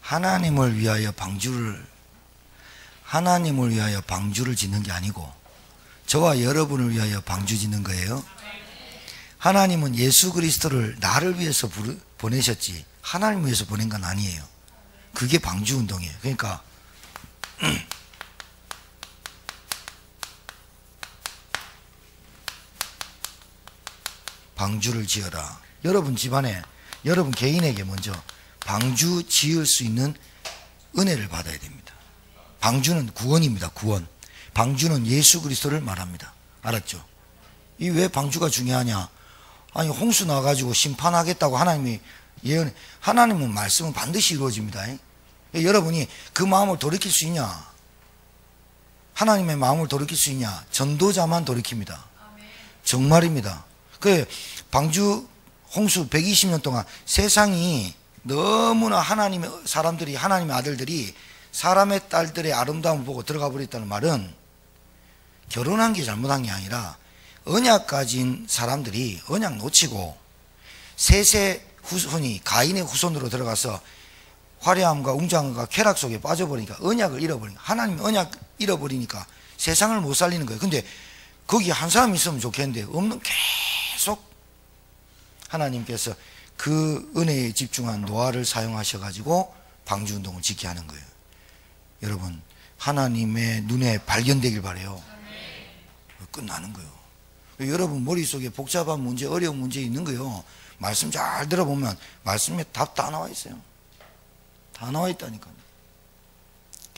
하나님을 위하여 방주를 짓는 게 아니고 저와 여러분을 위하여 방주 짓는 거예요. 하나님은 예수 그리스도를 나를 위해서 보내셨지 하나님을 위해서 보낸 건 아니에요. 그게 방주 운동이에요. 그러니까 방주를 지어라. 여러분 집안에, 여러분 개인에게 먼저 방주 지을 수 있는 은혜를 받아야 됩니다. 방주는 구원입니다. 구원. 방주는 예수 그리스도를 말합니다. 알았죠? 이 왜 방주가 중요하냐? 아니 홍수 나가지고 심판하겠다고 하나님이 예언, 하나님은 말씀은 반드시 이루어집니다. 여러분이 그 마음을 돌이킬 수 있냐? 하나님의 마음을 돌이킬 수 있냐? 전도자만 돌이킵니다. 정말입니다. 그 방주 홍수 120년 동안 세상이 너무나 하나님의 사람들이, 하나님의 아들들이 사람의 딸들의 아름다움을 보고 들어가 버렸다는 말은 결혼한 게 잘못한 게 아니라 언약 가진 사람들이 언약 놓치고 셋의 후손이 가인의 후손으로 들어가서 화려함과 웅장함과 쾌락 속에 빠져버리니까 언약을 잃어버리니까, 하나님의 언약 잃어버리니까 세상을 못 살리는 거예요. 근데 거기 한 사람 있으면 좋겠는데 없는, 계속 하나님께서 그 은혜에 집중한 노아를 사용하셔가지고 방주운동을 짓게 하는 거예요. 여러분 하나님의 눈에 발견되길 바라요. 끝나는 거예요. 여러분 머릿속에 복잡한 문제, 어려운 문제 있는 거요, 말씀 잘 들어보면 말씀에 답 다 나와 있어요. 다 나와 있다니까요.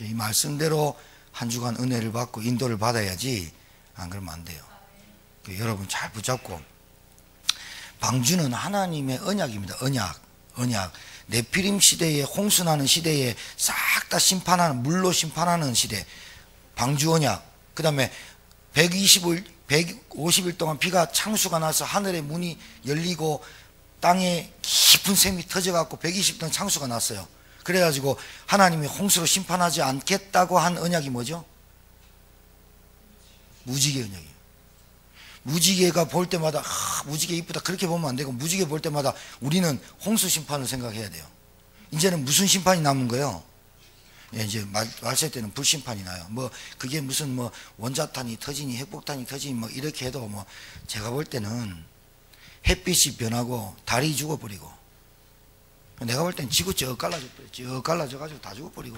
이 말씀대로 한 주간 은혜를 받고 인도를 받아야지, 안 그러면 안 돼요. 여러분 잘 붙잡고, 방주는 하나님의 언약입니다. 언약. 네피림 시대에, 홍수나는 시대에 싹 다 심판하는, 물로 심판하는 시대, 방주 언약. 그 다음에 150일 동안 비가, 창수가 나서 하늘의 문이 열리고 땅에 깊은 샘이 터져갖고 120일 동안 창수가 났어요. 그래가지고 하나님이 홍수로 심판하지 않겠다고 한 언약이 뭐죠? 무지개 언약이에요. 무지개가 볼 때마다 무지개 이쁘다 그렇게 보면 안 되고, 무지개 볼 때마다 우리는 홍수 심판을 생각해야 돼요. 이제는 무슨 심판이 남은 거예요? 예, 이제 말세 때는 불심판이 나요. 뭐 그게 무슨 뭐 원자탄이 터지니 핵폭탄이 터지니 뭐 이렇게 해도 뭐 제가 볼 때는 햇빛이 변하고 달이 죽어버리고, 내가 볼 때는 지구 쭉 갈라져가지고 다 죽어버리고,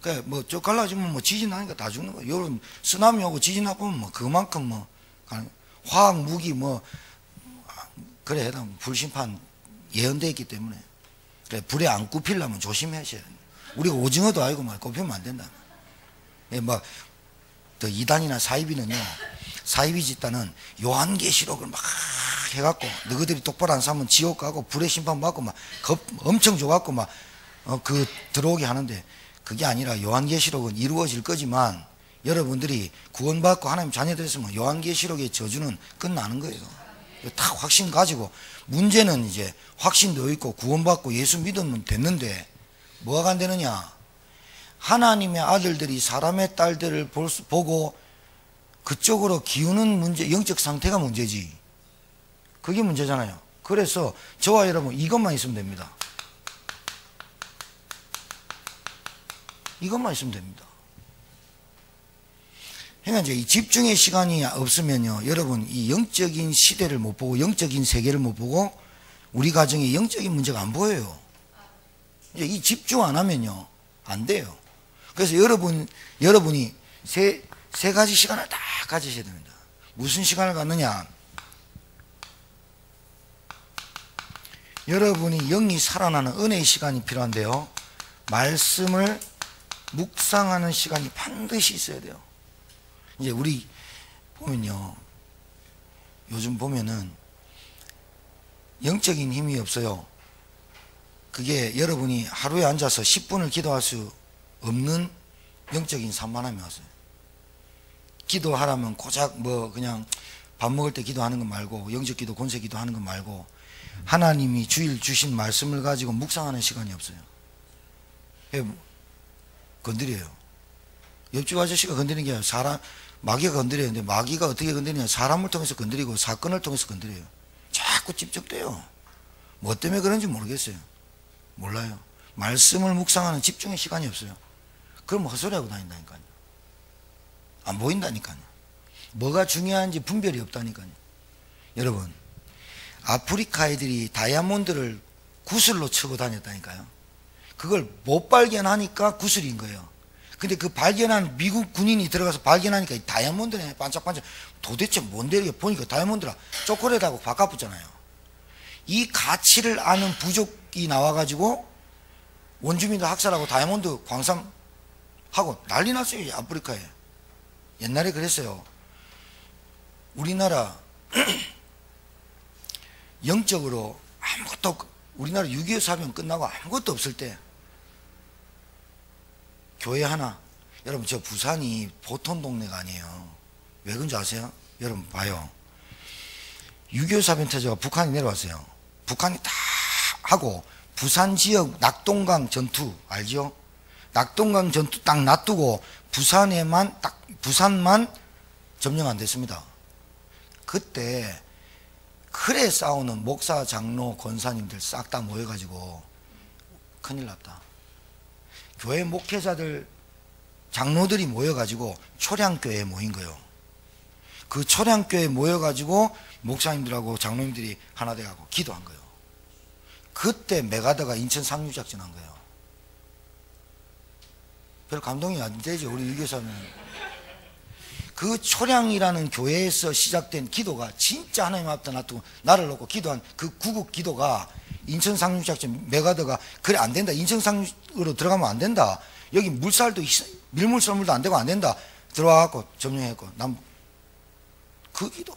그러니까 뭐 쭉 갈라지면 뭐 지진 나니까 다 죽는 거예요. 여러분 쓰나미 오고 지진 나보면 뭐 그만큼 뭐 화학 무기 뭐 그래 해도 불심판 예언되어 있기 때문에, 그래 불에 안 굽히려면 조심하셔야 돼요. 우리가 오징어도 아니고 막 굽히면 안 된다. 예, 막 또 이단이나 사이비는요, 사이비 집단은 요한계시록을 막 해갖고 너희들이 똑바로 안 사면 지옥 가고 불의 심판 받고 막 엄청 줘갖고 막 그 들어오게 하는데, 그게 아니라 요한계시록은 이루어질 거지만 여러분들이 구원받고 하나님 자녀 됐으면 요한계시록의 저주는 끝나는 거예요. 다 확신 가지고, 문제는 이제 확신도 있고 구원받고 예수 믿으면 됐는데 뭐가 안 되느냐? 하나님의 아들들이 사람의 딸들을 보고 그쪽으로 기우는 문제, 영적 상태가 문제지. 그게 문제잖아요. 그래서 저와 여러분 이것만 있으면 됩니다. 이것만 있으면 됩니다. 그러니까 이제 이 집중의 시간이 없으면요, 여러분 이 영적인 시대를 못 보고 영적인 세계를 못 보고 우리 가정에 영적인 문제가 안 보여요. 이제 이 집중 안 하면요 안 돼요. 그래서 여러분이 세 가지 시간을 다 가지셔야 됩니다. 무슨 시간을 갖느냐? 여러분이 영이 살아나는 은혜의 시간이 필요한데요, 말씀을 묵상하는 시간이 반드시 있어야 돼요. 이제 우리 보면요, 요즘 보면은 영적인 힘이 없어요. 그게 여러분이 하루에 앉아서 10분을 기도할 수 없는 영적인 산만함이 왔어요. 기도하라면 고작 뭐 그냥 밥 먹을 때 기도하는 거 말고, 영적 기도, 권세 기도 하는 거 말고 하나님이 주일 주신 말씀을 가지고 묵상하는 시간이 없어요. 건드려요. 옆집 아저씨가 건드리는 게 아니라 사람, 마귀가 건드려요. 근데 마귀가 어떻게 건드리냐? 사람을 통해서 건드리고 사건을 통해서 건드려요. 자꾸 집적돼요. 뭐 때문에 그런지 모르겠어요. 몰라요. 말씀을 묵상하는 집중의 시간이 없어요. 그럼 헛소리하고 다닌다니까요. 안 보인다니까요. 뭐가 중요한지 분별이 없다니까요. 여러분, 아프리카 애들이 다이아몬드를 구슬로 치고 다녔다니까요. 그걸 못 발견하니까 구슬인 거예요. 근데 그 발견한 미국 군인이 들어가서 발견하니까 이 다이아몬드네, 반짝반짝. 도대체 뭔데 이렇게 보니까 다이아몬드라 초콜릿하고 바꿔붙잖아요. 이 가치를 아는 부족이 나와가지고 원주민들 학살하고 다이아몬드 광산하고 난리 났어요, 이 아프리카에. 옛날에 그랬어요. 우리나라 영적으로 아무것도, 우리나라 6.25 사변 끝나고 아무것도 없을 때 교회 하나, 여러분 저 부산이 보통 동네가 아니에요. 왜 그런지 아세요? 여러분 봐요. 6.25 사변 터져가 북한이 내려왔어요. 북한이 다 하고 부산 지역 낙동강 전투 알죠? 낙동강 전투 딱 놔두고 부산에만 딱 부산만 점령 안 됐습니다. 그때 크레 싸우는 목사, 장로, 권사님들 싹 다 모여가지고 큰일 났다. 교회 목회자들, 장로들이 모여가지고 초량교회에 모인 거예요. 그 초량교회에 모여가지고 목사님들하고 장로님들이 하나 돼가지고 기도한 거예요. 그때 메가더가 인천 상륙작전한 거예요. 별 감동이 안 되죠, 우리 유교사는. 그 초량이라는 교회에서 시작된 기도가 진짜 하나님 앞에 놔두고 나를 놓고 기도한 그 구국 기도가 인천 상륙작전 메가더가 그래 안 된다, 인천 상륙으로 들어가면 안 된다, 여기 물살도 밀물 썰물도 안 되고 안 된다, 들어와갖고 점령했고 난 그 기도.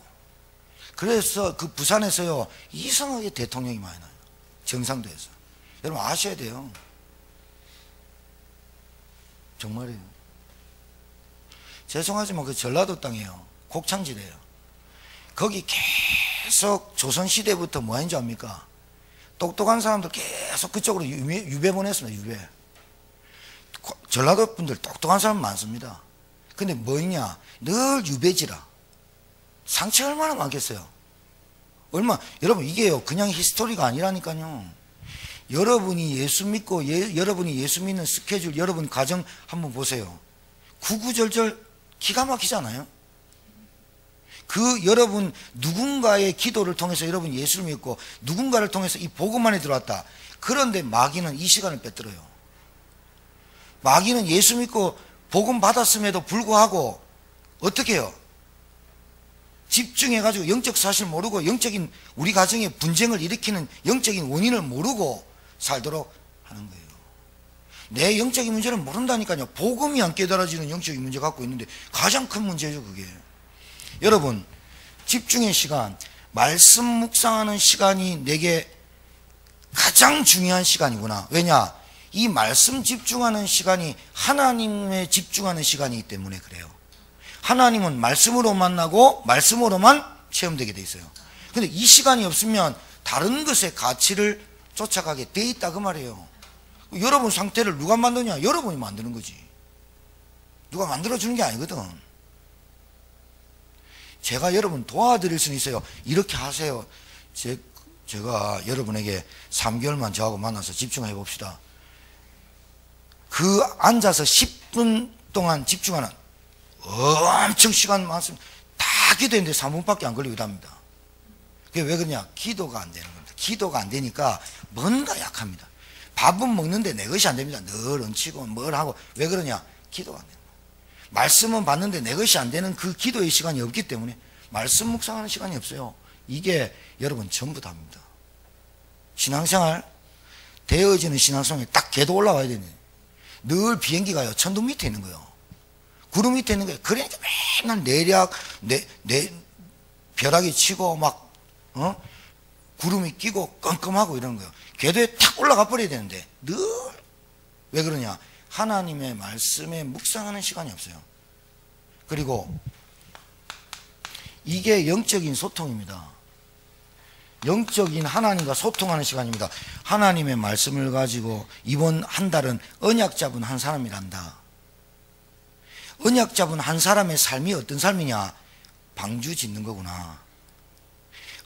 그래서 그 부산에서요 이상하게 대통령이 많이 나요. 경상도에서. 여러분 아셔야 돼요. 정말이에요. 죄송하지만 그 전라도 땅이에요. 곡창지대예요. 거기 계속 조선시대부터 뭐 했는지 압니까? 똑똑한 사람들 계속 그쪽으로 유배 보냈습니다. 유배. 전라도 분들 똑똑한 사람 많습니다. 근데 뭐냐? 늘 유배지라. 상처 얼마나 많겠어요? 여러분 이게요 그냥 히스토리가 아니라니까요. 여러분이 예수 믿고 여러분이 예수 믿는 스케줄, 여러분 가정 한번 보세요. 구구절절 기가 막히잖아요. 그 여러분 누군가의 기도를 통해서 여러분 예수를 믿고 누군가를 통해서 이 복음 안에 들어왔다. 그런데 마귀는 이 시간을 빼들어요. 마귀는 예수 믿고 복음 받았음에도 불구하고 어떻게 해요? 집중해가지고 영적 사실 모르고 영적인 우리 가정에 분쟁을 일으키는 영적인 원인을 모르고 살도록 하는 거예요. 내 영적인 문제를 모른다니까요. 복음이 안 깨달아지는 영적인 문제 갖고 있는데 가장 큰 문제죠, 그게. 여러분, 집중의 시간, 말씀 묵상하는 시간이 내게 가장 중요한 시간이구나. 왜냐? 이 말씀 집중하는 시간이 하나님에 집중하는 시간이기 때문에 그래요. 하나님은 말씀으로 만나고 말씀으로만 체험되게 돼 있어요. 근데 이 시간이 없으면 다른 것의 가치를 쫓아가게 돼 있다 그 말이에요. 여러분 상태를 누가 만드냐? 여러분이 만드는 거지. 누가 만들어주는 게 아니거든. 제가 여러분 도와드릴 수는 있어요. 이렇게 하세요. 제가 여러분에게 3개월만 저하고 만나서 집중해 봅시다. 그 앉아서 10분 동안 집중하는 엄청 시간 많습니다. 다 기도했는데 3분밖에 안 걸리고 합니다. 그게 왜 그러냐? 기도가 안 되는 겁니다. 기도가 안 되니까 뭔가 약합니다. 밥은 먹는데 내 것이 안 됩니다. 늘 얹히고 뭘 하고. 왜 그러냐? 기도가 안 되는 거예요. 말씀은 받는데 내 것이 안 되는 그 기도의 시간이 없기 때문에 말씀 묵상하는 시간이 없어요. 이게 여러분 전부 다입니다. 신앙생활 되어지는 신앙생활에 딱 궤도 올라와야 되네. 늘 비행기가요 천둥 밑에 있는 거예요. 구름 밑에 있는 거예요. 그러니까 맨날 내략 벼락이 치고 막 구름이 끼고 껌껌하고 이러는 거예요. 궤도에 탁 올라가 버려야 되는데 늘 왜 그러냐? 하나님의 말씀에 묵상하는 시간이 없어요. 그리고 이게 영적인 소통입니다. 영적인 하나님과 소통하는 시간입니다. 하나님의 말씀을 가지고 이번 한 달은 언약 잡은 한 사람이란다. 언약 잡은 한 사람의 삶이 어떤 삶이냐? 방주 짓는 거구나.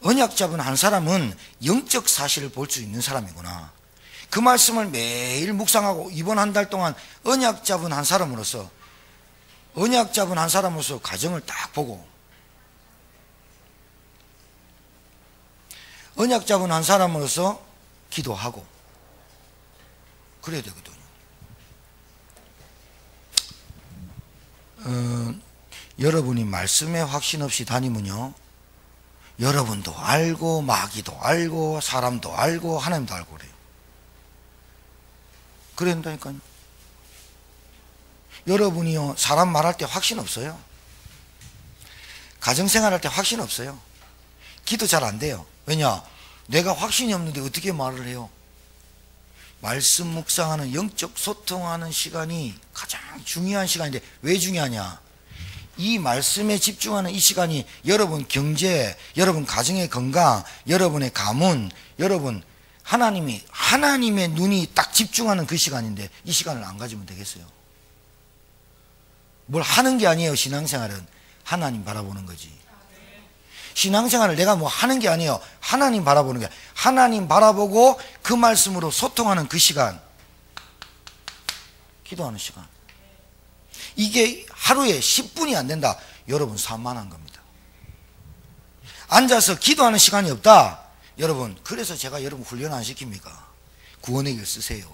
언약 잡은 한 사람은 영적 사실을 볼 수 있는 사람이구나. 그 말씀을 매일 묵상하고 이번 한 달 동안 언약 잡은 한 사람으로서 가정을 딱 보고 언약 잡은 한 사람으로서 기도하고 그래야 되거든요. 여러분이 말씀에 확신 없이 다니면요, 여러분도 알고 마귀도 알고 사람도 알고 하나님도 알고 그래요. 그래야 된다니까요. 여러분이요, 사람 말할 때 확신 없어요. 가정생활 할 때 확신 없어요. 기도 잘 안 돼요. 왜냐? 내가 확신이 없는데 어떻게 말을 해요? 말씀 묵상하는, 영적 소통하는 시간이 가장 중요한 시간인데 왜 중요하냐? 이 말씀에 집중하는 이 시간이 여러분 경제, 여러분 가정의 건강, 여러분의 가문, 여러분 하나님의 눈이 딱 집중하는 그 시간인데 이 시간을 안 가지면 되겠어요? 뭘 하는 게 아니에요. 신앙생활은 하나님 바라보는 거지. 신앙생활을 내가 뭐 하는 게 아니에요. 하나님 바라보는 게, 하나님 바라보고 그 말씀으로 소통하는 그 시간, 기도하는 시간. 이게 하루에 10분이 안 된다. 여러분 산만한 겁니다. 앉아서 기도하는 시간이 없다. 여러분, 그래서 제가 여러분 훈련 안 시킵니까? 구원의 길 쓰세요.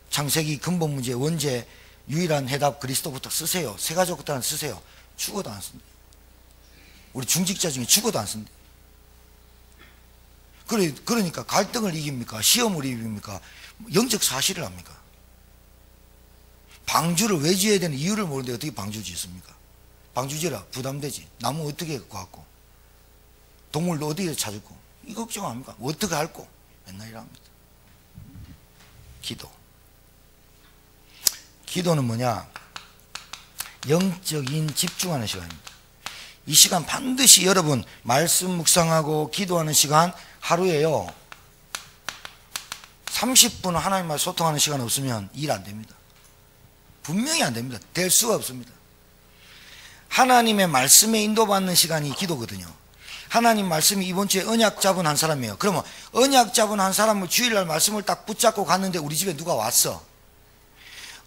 창세기 근본 문제 원죄 유일한 해답 그리스도부터 쓰세요. 세가족부터 쓰세요. 죽어도 안 쓴다. 우리 중직자 중에 죽어도 안 쓴다. 그러니까 갈등을 이깁니까? 시험을 이깁니까? 영적 사실을 합니까? 방주를 왜 지어야 되는 이유를 모르는데 어떻게 방주 짓습니까? 방주 지어라 부담되지. 나무 어떻게 갖고 동물도 어디에 찾을고 이거 걱정합니까? 어떻게 할고 맨날 이랍니다. 기도는 뭐냐? 영적인 집중하는 시간입니다. 이 시간 반드시 여러분 말씀 묵상하고 기도하는 시간 하루에요 30분 하나님과 소통하는 시간 없으면 일 안 됩니다. 분명히 안 됩니다. 될 수가 없습니다. 하나님의 말씀에 인도받는 시간이 기도거든요. 하나님 말씀이 이번 주에 언약 잡은 한 사람이에요. 그러면 언약 잡은 한 사람을 주일날 말씀을 딱 붙잡고 갔는데 우리 집에 누가 왔어.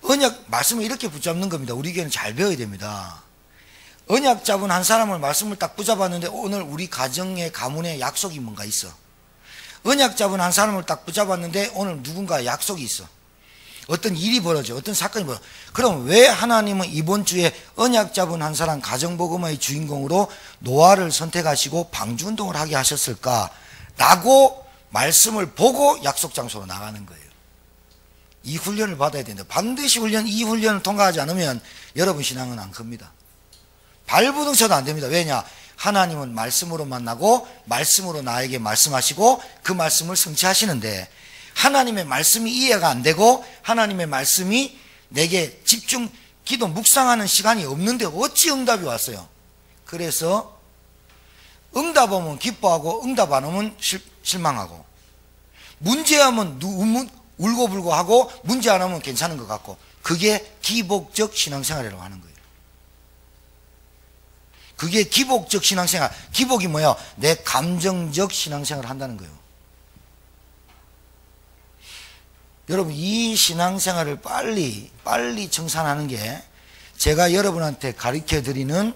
언약 말씀을 이렇게 붙잡는 겁니다. 우리 교회는 잘 배워야 됩니다. 언약 잡은 한 사람을 말씀을 딱 붙잡았는데 오늘 우리 가정의 가문에 약속이 뭔가 있어. 언약 잡은 한 사람을 딱 붙잡았는데 오늘 누군가 약속이 있어. 어떤 일이 벌어져, 어떤 사건이 벌어져. 그럼 왜 하나님은 이번 주에 언약 잡은 한 사람 가정복음의 주인공으로 노아를 선택하시고 방주운동을 하게 하셨을까? 라고 말씀을 보고 약속 장소로 나가는 거예요. 이 훈련을 받아야 되는데 반드시 이 훈련을 통과하지 않으면 여러분 신앙은 안 큽니다. 발부둥 쳐도 안 됩니다. 왜냐? 하나님은 말씀으로 만나고 말씀으로 나에게 말씀하시고 그 말씀을 성취하시는데 하나님의 말씀이 이해가 안 되고 하나님의 말씀이 내게 집중 기도 묵상하는 시간이 없는데 어찌 응답이 왔어요? 그래서 응답 오면 기뻐하고 응답 안 오면 실망하고 문제하면 울고불고 하고 문제 안 오면 괜찮은 것 같고 그게 기복적 신앙생활이라고 하는 거예요. 그게 기복적 신앙생활. 기복이 뭐야? 내 감정적 신앙생활을 한다는 거예요. 여러분 이 신앙생활을 빨리 청산하는 게 제가 여러분한테 가르쳐드리는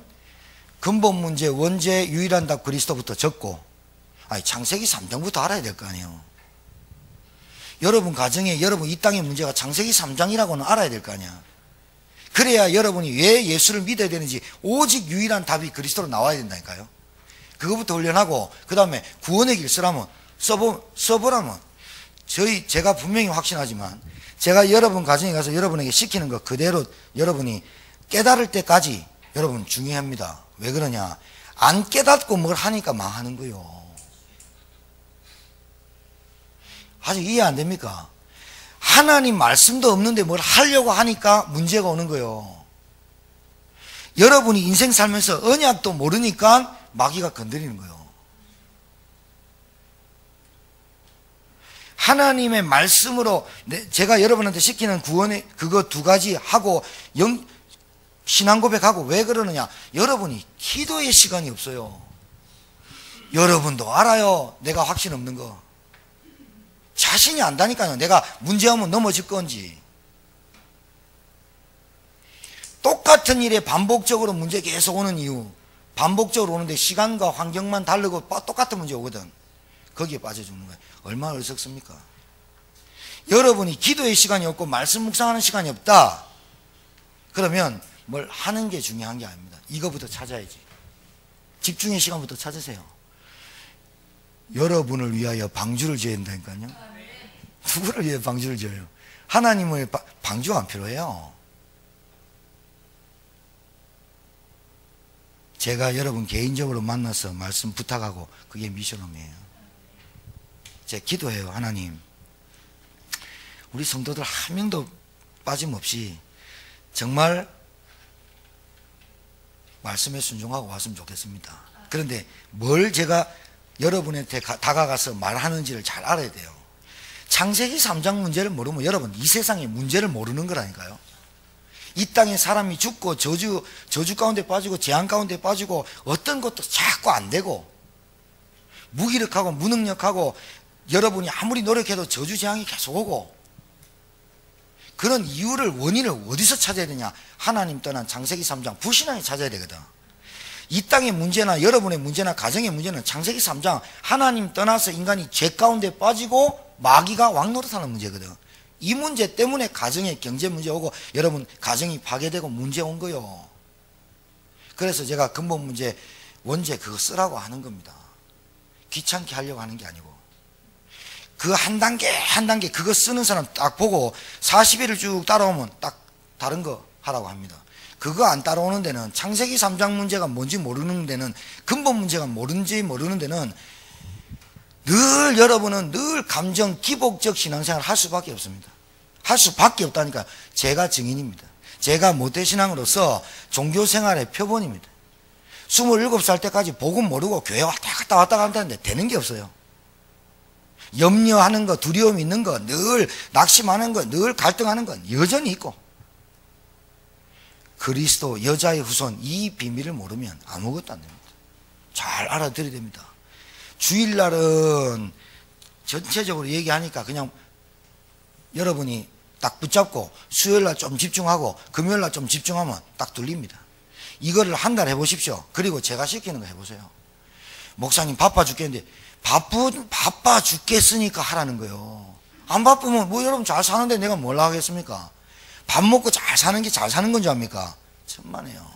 근본 문제 원죄 유일한 답 그리스도부터 적고 창세기 3장부터 알아야 될 거 아니에요. 여러분 가정에 여러분 이 땅의 문제가 창세기 3장이라고는 알아야 될 거 아니야. 그래야 여러분이 왜 예수를 믿어야 되는지 오직 유일한 답이 그리스도로 나와야 된다니까요. 그거부터 훈련하고 그 다음에 구원의 길 써보라면 제가 분명히 확신하지만 제가 여러분 가정에 가서 여러분에게 시키는 거 그대로 여러분이 깨달을 때까지 여러분 중요합니다. 왜 그러냐? 안 깨닫고 뭘 하니까 망하는 거요. 아직 이해 안 됩니까? 하나님 말씀도 없는데 뭘 하려고 하니까 문제가 오는 거요. 여러분이 인생 살면서 언약도 모르니까 마귀가 건드리는 거요. 하나님의 말씀으로 제가 여러분한테 시키는 구원의 그거 두 가지 하고 신앙 고백하고 왜 그러느냐? 여러분이 기도의 시간이 없어요. 여러분도 알아요. 내가 확신 없는 거. 자신이 안다니까요. 내가 문제하면 넘어질 건지. 똑같은 일에 반복적으로 문제 계속 오는 이유, 반복적으로 오는데 시간과 환경만 다르고 똑같은 문제 오거든. 거기에 빠져 죽는 거예요. 얼마나 어리석습니까? 여러분이 기도의 시간이 없고 말씀 묵상하는 시간이 없다, 그러면 뭘 하는 게 중요한 게 아닙니다. 이거부터 찾아야지. 집중의 시간부터 찾으세요. 여러분을 위하여 방주를 지어야 된다니까요. 누구를 위해 방주를 지어요? 하나님의 방주가 안 필요해요. 제가 여러분 개인적으로 만나서 말씀 부탁하고, 그게 미션홈이에요. 제가 기도해요. 하나님, 우리 성도들 한 명도 빠짐없이 정말 말씀에 순종하고 왔으면 좋겠습니다. 그런데 뭘 제가 여러분한테 다가가서 말하는지를 잘 알아야 돼요. 창세기 3장 문제를 모르면 여러분 이 세상의 문제를 모르는 거라니까요. 이 땅에 사람이 죽고 저주 가운데 빠지고 재앙 가운데 빠지고 어떤 것도 자꾸 안 되고 무기력하고 무능력하고 여러분이 아무리 노력해도 저주 재앙이 계속 오고, 그런 이유를, 원인을 어디서 찾아야 되냐? 하나님 떠난 창세기 3장 불신앙에 찾아야 되거든. 이 땅의 문제나 여러분의 문제나 가정의 문제는 창세기 3장 하나님 떠나서 인간이 죄 가운데 빠지고 마귀가 왕노릇하는 문제거든. 이 문제 때문에 가정에 경제 문제 오고 여러분 가정이 파괴되고 문제 온 거요. 그래서 제가 근본 문제 원죄 그거 쓰라고 하는 겁니다. 귀찮게 하려고 하는 게 아니고, 그 한 단계 한 단계 그거 쓰는 사람 딱 보고 40일을 쭉 따라오면 딱 다른 거 하라고 합니다. 그거 안 따라오는 데는, 창세기 3장 문제가 뭔지 모르는 데는, 근본 문제가 뭔지 모르는 데는 늘 여러분은 늘 감정 기복적 신앙생활을 할 수밖에 없습니다. 할 수밖에 없다니까. 제가 증인입니다. 제가 모태신앙으로서 종교생활의 표본입니다. 27살 때까지 복음 모르고 교회 왔다 갔다 하는데 되는 게 없어요. 염려하는 거, 두려움 있는 거, 늘 낙심하는 거, 늘 갈등하는 건 여전히 있고, 그리스도 여자의 후손 이 비밀을 모르면 아무것도 안 됩니다. 잘 알아들어야 됩니다. 주일날은 전체적으로 얘기하니까 그냥 여러분이 딱 붙잡고 수요일날 좀 집중하고 금요일날 좀 집중하면 딱 들립니다. 이거를 한 달 해보십시오. 그리고 제가 시키는 거 해보세요. 목사님 바빠 죽겠는데, 바빠 죽겠으니까 하라는 거예요. 안 바쁘면 뭐 여러분 잘 사는데 내가 뭘 하겠습니까? 밥 먹고 잘 사는 게 잘 사는 건 줄 압니까? 천만에요.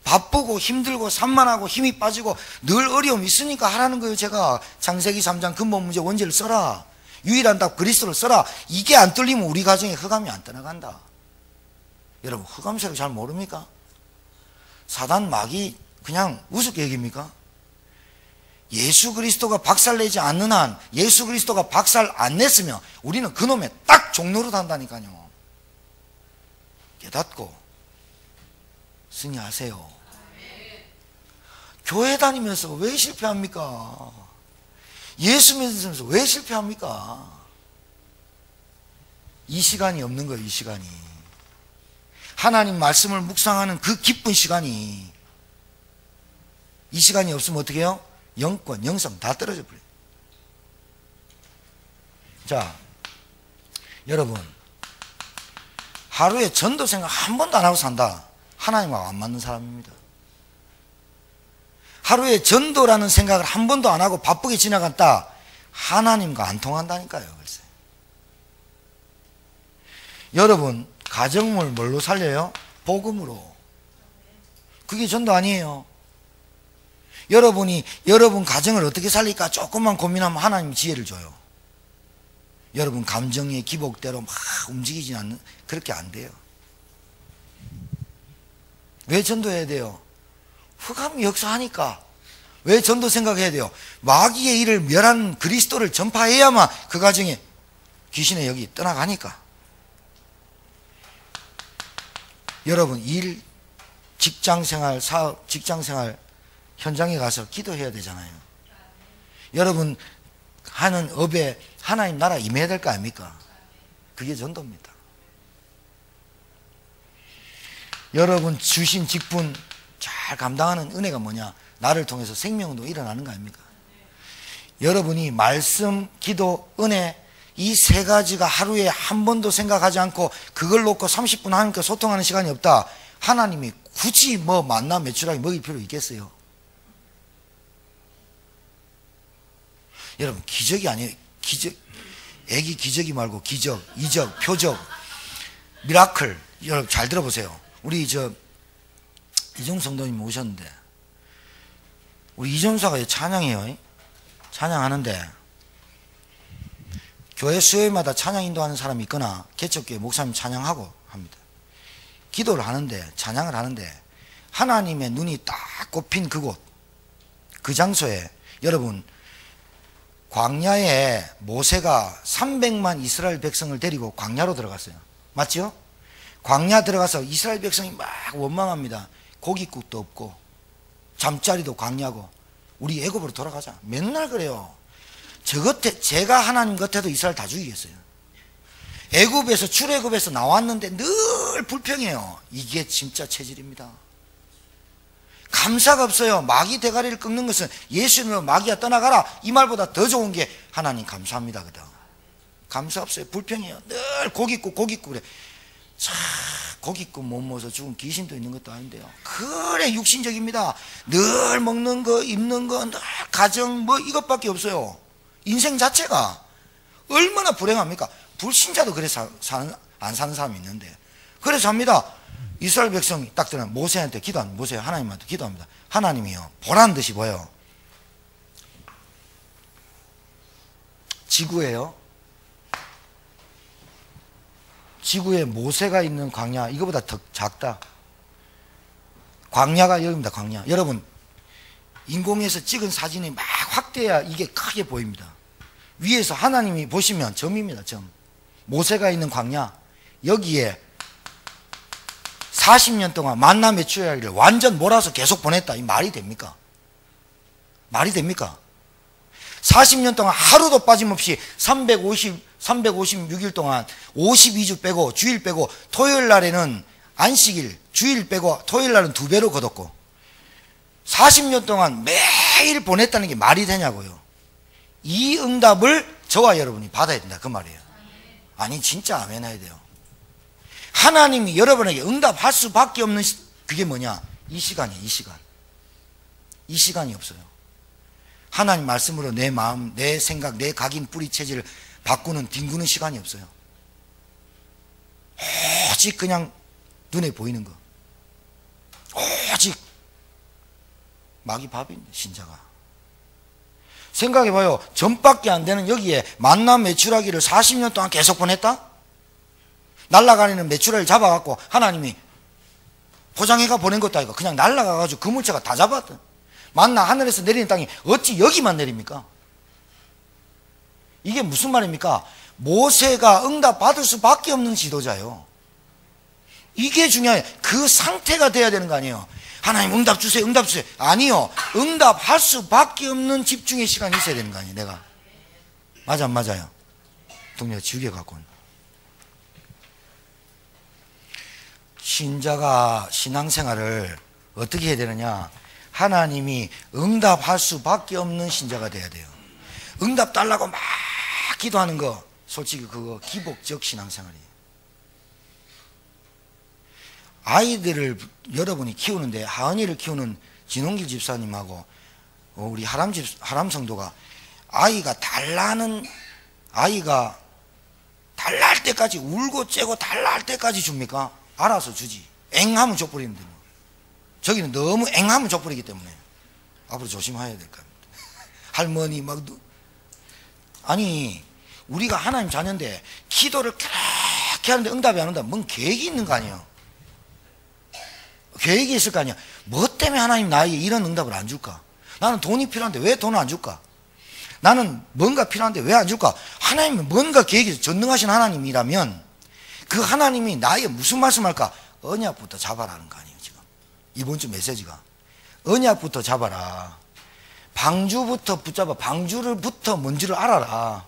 바쁘고 힘들고 산만하고 힘이 빠지고 늘 어려움이 있으니까 하라는 거예요. 제가 창세기 3장 근본 문제 원죄를 써라, 유일한 답 그리스도를 써라. 이게 안 뚫리면 우리 가정에 흑암이 안 떠나간다. 여러분 흑암색을 잘 모릅니까? 사단 마귀 그냥 우습게 얘기입니까? 예수 그리스도가 박살내지 않는 한, 예수 그리스도가 박살 안 냈으면 우리는 그놈의 딱 종로로 단다니까요. 깨닫고 승리하세요. 교회 다니면서 왜 실패합니까? 예수 믿으면서 왜 실패합니까? 이 시간이 없는 거예요. 이 시간이, 하나님 말씀을 묵상하는 그 기쁜 시간이, 이 시간이 없으면 어떻게 해요? 영권, 영성 다 떨어져 버려요. 자, 여러분, 하루에 전도 생각 한 번도 안 하고 산다, 하나님하고 안 맞는 사람입니다. 하루에 전도라는 생각을 한 번도 안 하고 바쁘게 지나갔다, 하나님과 안 통한다니까요. 글쎄. 여러분 가정을 뭘로 살려요? 복음으로. 그게 전도 아니에요. 여러분이 여러분 가정을 어떻게 살릴까 조금만 고민하면 하나님이 지혜를 줘요. 여러분 감정의 기복대로 막 움직이지 않는, 그렇게 안 돼요. 왜 전도해야 돼요? 흑암이 역사하니까. 왜 전도 생각해야 돼요? 마귀의 일을 멸한 그리스도를 전파해야만 그 가정에 귀신의 영이 떠나가니까. 여러분 일, 직장생활, 사업, 직장생활 현장에 가서 기도해야 되잖아요. 여러분 하는 업에 하나님 나라 임해야 될 거 아닙니까? 그게 전도입니다. 여러분 주신 직분 잘 감당하는 은혜가 뭐냐? 나를 통해서 생명도 일어나는 거 아닙니까? 여러분이 말씀, 기도, 은혜 이 세 가지가 하루에 한 번도 생각하지 않고 그걸 놓고 30분 하나님과 소통하는 시간이 없다. 하나님이 굳이 뭐 만나 매출하게 먹일 필요 있겠어요? 여러분 기적이 아니에요. 기적, 애기 기적이 말고 기적, 이적, 표적, 미라클. 여러분 잘 들어보세요. 우리 이종 성도님 오셨는데 우리 이종사가 찬양해요. 찬양하는데 교회 수요일마다 찬양 인도하는 사람이 있거나 개척교회 목사님 찬양하고 합니다. 기도를 하는데 찬양을 하는데 하나님의 눈이 딱 꼽힌 그곳 그 장소에 여러분 광야에 모세가 300만 이스라엘 백성을 데리고 광야로 들어갔어요. 맞죠? 광야 들어가서 이스라엘 백성이 막 원망합니다. 고깃국도 없고 잠자리도 광야고 우리 애굽으로 돌아가자. 맨날 그래요. 제가 하나님 곁에도 이스라엘 다 죽이겠어요. 애굽에서 출애굽에서 나왔는데 늘 불평해요. 이게 진짜 체질입니다. 감사가 없어요. 마귀 대가리를 꺾는 것은 예수님으로 마귀야 떠나가라 이 말보다 더 좋은 게 하나님 감사합니다 거든. 감사 없어요. 불평해요. 늘 고깃국 그래. 자, 고깃국 못 먹어서 죽은 귀신도 있는 것도 아닌데요. 그래 육신적입니다. 늘 먹는 거 입는 거 늘 가정 뭐 이것밖에 없어요. 인생 자체가 얼마나 불행합니까? 불신자도 그래 안 사는 사람이 있는데 그래서 합니다. 이스라엘 백성이 딱 들으면 모세한테 기도합니다. 모세 하나님한테 기도합니다. 하나님이요 보란 듯이 보여 지구에 모세가 있는 광야 이거보다 더 작다. 광야가 여기입니다. 광야. 여러분 인공에서 찍은 사진이 막 확대해야 이게 크게 보입니다. 위에서 하나님이 보시면 점입니다. 점. 모세가 있는 광야 여기에 40년 동안 만나 메추라기를 완전 몰아서 계속 보냈다. 이 말이 됩니까? 말이 됩니까? 40년 동안 하루도 빠짐없이 356일 동안 52주 빼고 주일 빼고 토요일 날에는 안식일 주일 빼고 토요일 날은 2배로 거뒀고 40년 동안 매일 보냈다는 게 말이 되냐고요. 이 응답을 저와 여러분이 받아야 된다 그 말이에요. 아니 진짜 아멘 해야 돼요. 하나님이 여러분에게 응답할 수밖에 없는 그게 뭐냐? 이 시간이에요. 이 시간이 없어요. 하나님 말씀으로 내 마음, 내 생각, 내 각인 뿌리 체질을 바꾸는 뒹구는 시간이 없어요. 오직 그냥 눈에 보이는 거 오직 마귀 밥인데 신자가 생각해봐요. 전밖에 안 되는 여기에 만나 메추라기를 40년 동안 계속 보냈다? 날아가는 메추라기를 잡아갖고 하나님이 포장해가 보낸 것도 아니고 그냥 날아가가지고 그 물체가 다 잡았다. 만나 하늘에서 내리는 땅이 어찌 여기만 내립니까? 이게 무슨 말입니까? 모세가 응답 받을 수밖에 없는 지도자예요. 이게 중요해요. 그 상태가 돼야 되는 거 아니에요. 하나님 응답 주세요. 응답 주세요. 아니요. 응답할 수밖에 없는 집중의 시간이 있어야 되는 거 아니에요. 내가 맞아 안 맞아요? 동료가 지우개 갖고 온. 신자가 신앙생활을 어떻게 해야 되느냐? 하나님이 응답할 수밖에 없는 신자가 돼야 돼요. 응답 달라고 막 기도하는 거 솔직히 그거 기복적 신앙생활이에요. 아이들을 여러분이 키우는데 하은이를 키우는 진홍길 집사님하고 우리 하람 성도가 아이가 달랄 때까지 울고 째고 달랄 때까지 줍니까? 알아서 주지. 앵하면 줘버리는데 저기는 너무 앵하면 줘버리기 때문에 앞으로 조심해야 될 겁니다. 할머니 막 아니 우리가 하나님 자녀인데 기도를 그렇게 하는데 응답이 안 온다. 뭔 계획이 있는 거 아니에요? 계획이 있을 거 아니야. 뭐 때문에 하나님 나에게 이런 응답을 안 줄까? 나는 돈이 필요한데 왜 돈을 안 줄까? 나는 뭔가 필요한데 왜 안 줄까? 하나님은 뭔가 계획이 있어. 전능하신 하나님이라면 그 하나님이 나에게 무슨 말씀할까? 언약부터 잡아라는 거 아니에요 지금. 이번 주 메시지가 언약부터 잡아라. 방주부터 붙잡아. 방주를부터 뭔지를 알아라.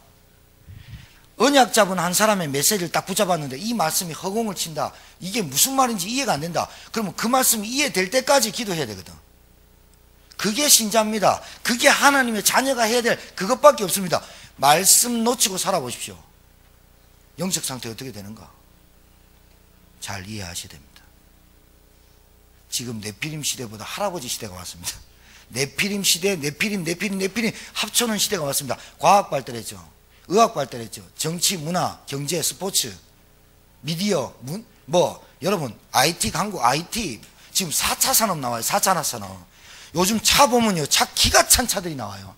언약 잡은 한 사람의 메시지를 딱 붙잡았는데 이 말씀이 허공을 친다. 이게 무슨 말인지 이해가 안 된다. 그러면 그 말씀이 이해될 때까지 기도해야 되거든. 그게 신자입니다. 그게 하나님의 자녀가 해야 될 그것밖에 없습니다. 말씀 놓치고 살아보십시오. 영적 상태 어떻게 되는가? 잘 이해하셔야 됩니다. 지금 네피림 시대보다 할아버지 시대가 왔습니다. 네피림 시대, 네피림 합쳐놓은 시대가 왔습니다. 과학 발달했죠. 의학 발달했죠. 정치, 문화, 경제, 스포츠, 미디어, 여러분 IT 강국, IT 지금 4차 산업 나와요. 4차 산업. 요즘 차 보면요, 차 기가 찬 차들이 나와요.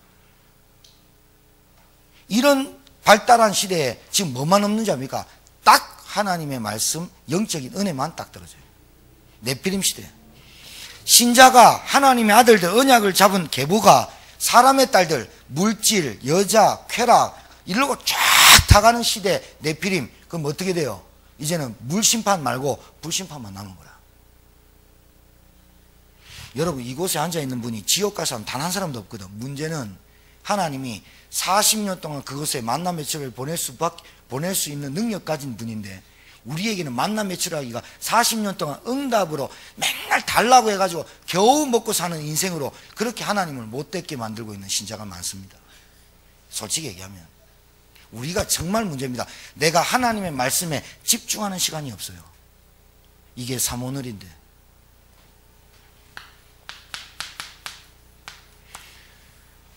이런 발달한 시대에 지금 뭐만 없는지 압니까? 딱 하나님의 말씀, 영적인 은혜만 딱 떨어져요. 네피림 시대. 신자가 하나님의 아들들, 언약을 잡은 계보가 사람의 딸들, 물질, 여자, 쾌락 이러고 쫙 타가는 시대 네피림. 그럼 어떻게 돼요? 이제는 물심판 말고 불심판만 남은 거라. 여러분, 이곳에 앉아있는 분이 지옥 갈 사람 단 한 사람도 없거든. 문제는 하나님이 40년 동안 그곳에 만남 매출을 보낼 수 있는 능력 가진 분인데, 우리에게는 만남 매출하기가 40년 동안 응답으로 맨날 달라고 해가지고 겨우 먹고 사는 인생으로 그렇게 하나님을 못되게 만들고 있는 신자가 많습니다. 솔직히 얘기하면 우리가 정말 문제입니다. 내가 하나님의 말씀에 집중하는 시간이 없어요. 이게 삼오늘인데.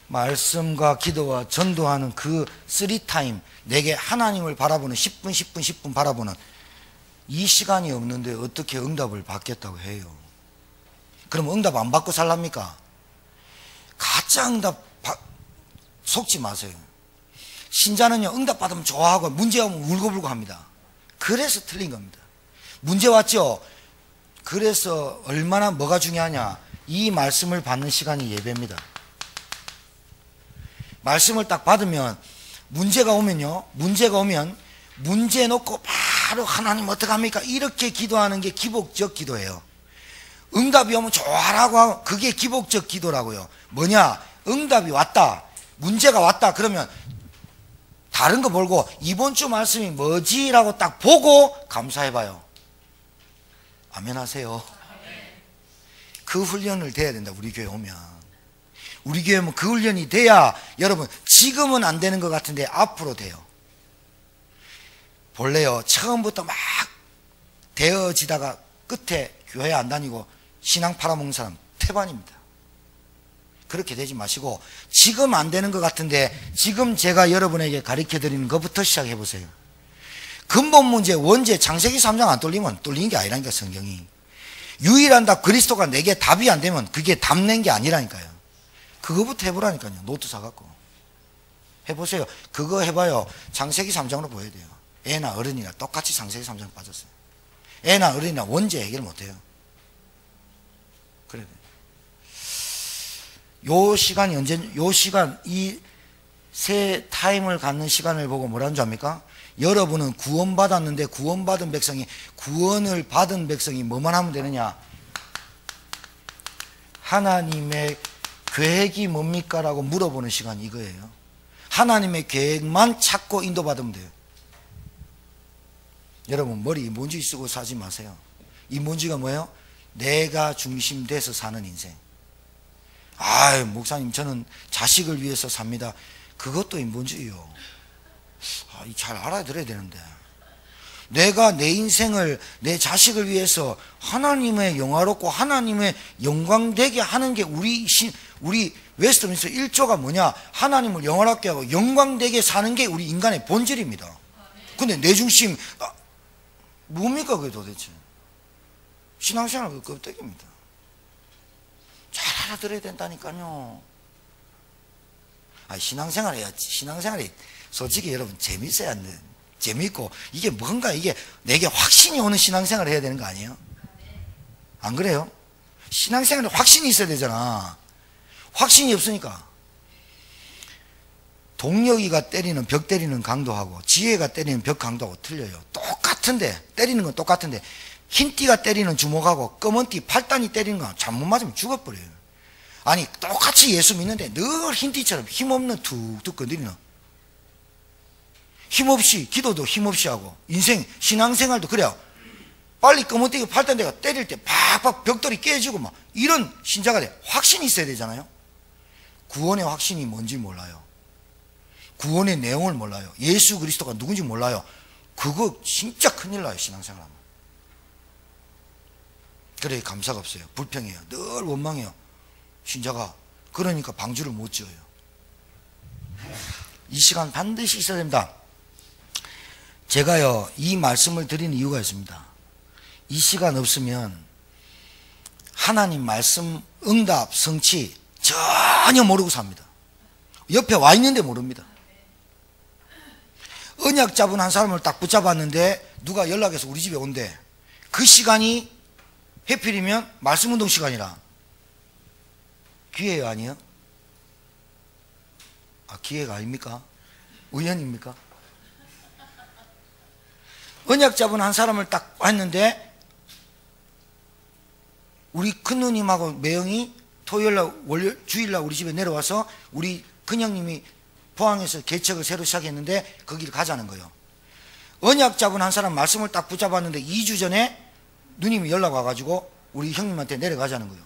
말씀과 기도와 전도하는 그 3타임, 내게 하나님을 바라보는 10분 바라보는 이 시간이 없는데 어떻게 응답을 받겠다고 해요? 그럼 응답 안 받고 살랍니까? 가짜 응답 속지 마세요. 신자는요, 응답 받으면 좋아하고 문제 오면 울고불고 합니다. 그래서 틀린 겁니다. 문제 왔죠? 그래서 얼마나 뭐가 중요하냐? 이 말씀을 받는 시간이 예배입니다. 말씀을 딱 받으면 문제가 오면 문제 놓고 바로 하나님 어떡합니까? 이렇게 기도하는 게 기복적 기도예요. 응답이 오면 좋아라고 하고 그게 기복적 기도라고요. 뭐냐? 응답이 왔다, 문제가 왔다 그러면 다른 거 몰고 이번 주 말씀이 뭐지라고 딱 보고 감사해봐요. 아멘 하세요. 그 훈련을 돼야 된다. 우리 교회 오면. 우리 교회는 그 훈련이 돼야, 여러분, 지금은 안 되는 것 같은데 앞으로 돼요. 본래요, 처음부터 막 되어지다가 끝에 교회 안 다니고 신앙 팔아먹는 사람 태반입니다. 그렇게 되지 마시고, 지금 안 되는 것 같은데 지금 제가 여러분에게 가르쳐 드리는 것부터 시작해 보세요. 근본 문제, 원죄, 창세기 3장 안 뚫리면 뚫리는 게 아니라니까. 성경이 유일한 답 그리스도가 내게 답이 안 되면 그게 답 낸 게 아니라니까요. 그거부터 해보라니까요. 노트 사갖고 해보세요. 그거 해봐요. 창세기 3장으로 보여야 돼요. 애나 어른이나 똑같이 창세기 3장 빠졌어요. 애나 어른이나 원죄 해결 못해요. 그래야 돼요. 요 시간이 요 시간, 이 새 타임을 갖는 시간을 보고 뭐라는 줄 압니까? 여러분은 구원받았는데 구원받은 백성이 뭐만 하면 되느냐? 하나님의 계획이 뭡니까? 라고 물어보는 시간이 이거예요. 하나님의 계획만 찾고 인도받으면 돼요. 여러분, 머리 이문지 쓰고 사지 마세요. 이문지가 뭐예요? 내가 중심돼서 사는 인생. 아유, 목사님, 저는 자식을 위해서 삽니다. 그것도 인본주의요. 잘 알아들어야 되는데. 내가 내 인생을, 내 자식을 위해서 하나님의 영화롭고 하나님의 영광되게 하는 게 우리 웨스트민스터 1조가 뭐냐? 하나님을 영화롭게 하고 영광되게 사는 게 우리 인간의 본질입니다. 근데 내 중심, 뭡니까 그게 도대체? 신앙생활 그 껍데기입니다. 잘 알아들어야 된다니까요. 신앙생활 해야지. 신앙생활이 솔직히 여러분 재밌어야 안 돼. 재밌고 이게 뭔가 이게 내게 확신이 오는 신앙생활을 해야 되는 거 아니에요? 안 그래요? 신앙생활에 확신이 있어야 되잖아. 확신이 없으니까 동력이가 때리는 벽 때리는 강도하고 지혜가 때리는 벽 강도하고 틀려요. 똑같은데, 때리는 건 똑같은데 흰띠가 때리는 주먹하고 검은띠 팔단이 때리는 건 잘못 맞으면 죽어버려요. 아니, 똑같이 예수 믿는데 늘 흰띠처럼 힘없는 툭툭 건드리는, 힘없이 기도도 힘없이 하고 인생 신앙생활도 그래요. 빨리 검은띠가 팔던 데가 때릴 때 팍팍 벽돌이 깨지고 막 이런 신자가 돼. 확신이 있어야 되잖아요. 구원의 확신이 뭔지 몰라요. 구원의 내용을 몰라요. 예수 그리스도가 누군지 몰라요. 그거 진짜 큰일 나요, 신앙생활하면. 그래 감사가 없어요. 불평해요. 늘 원망해요. 신자가. 그러니까 방주를 못 지어요. 이 시간 반드시 있어야 됩니다. 제가요 이 말씀을 드리는 이유가 있습니다. 이 시간 없으면 하나님 말씀 응답 성취 전혀 모르고 삽니다. 옆에 와 있는데 모릅니다. 언약 잡은 한 사람을 딱 붙잡았는데 누가 연락해서 우리 집에 온대. 그 시간이 해필이면 말씀운동 시간이라. 기회가 아니에요? 아, 기회가 아닙니까? 우연입니까? 언약 잡은 한 사람을 딱 했는데 우리 큰누님하고 매형이 토요일날 주일날 우리 집에 내려와서 우리 큰형님이 포항에서 개척을 새로 시작했는데 거기를 가자는 거예요. 언약 잡은 한 사람 말씀을 딱 붙잡았는데 2주 전에 누님이 연락 와가지고 우리 형님한테 내려가자는 거예요.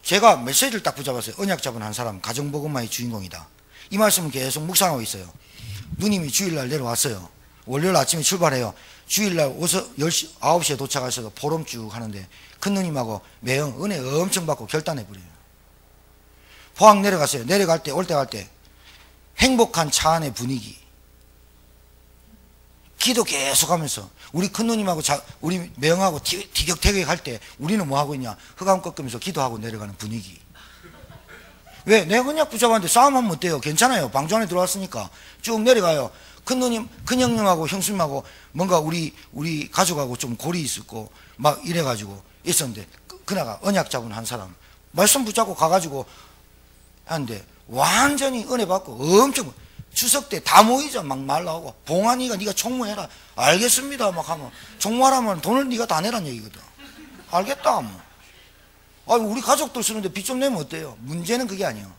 제가 메시지를 딱 붙잡았어요. 언약 잡은 한 사람 가정복음만의 주인공이다. 이 말씀은 계속 묵상하고 있어요. 누님이 주일날 내려왔어요. 월요일 아침에 출발해요. 주일날 오서 10시, 9시에 도착하셔서 포럼 쭉 하는데 큰누님하고 매형 은혜 엄청 받고 결단해버려요. 포항 내려갔어요. 내려갈 때 올 때 갈 때 행복한 차 안의 분위기, 기도 계속하면서 우리 큰누님하고 우리 매형하고 티격태격 할 때 우리는 뭐 하고 있냐? 흑암 꺾으면서 기도하고 내려가는 분위기. 왜? 내가 그냥 붙잡았는데 싸움하면 어때요? 괜찮아요. 방주 안에 들어왔으니까 쭉 내려가요. 큰누님, 큰형님하고 형수님하고 뭔가 우리 가족하고 좀 골이 있었고 막 이래가지고 있었는데 그나가 언약 잡은 한 사람 말씀 붙잡고 가가지고 하는데 완전히 은혜 받고 엄청 추석 때 다 모이자 막 말 나오고 봉환이가 네가 총무해라. 알겠습니다 막 하면 총무하라면 돈을 네가 다 내란 얘기거든. 알겠다 뭐. 아니 우리 가족들 쓰는데 빚 좀 내면 어때요? 문제는 그게 아니에요.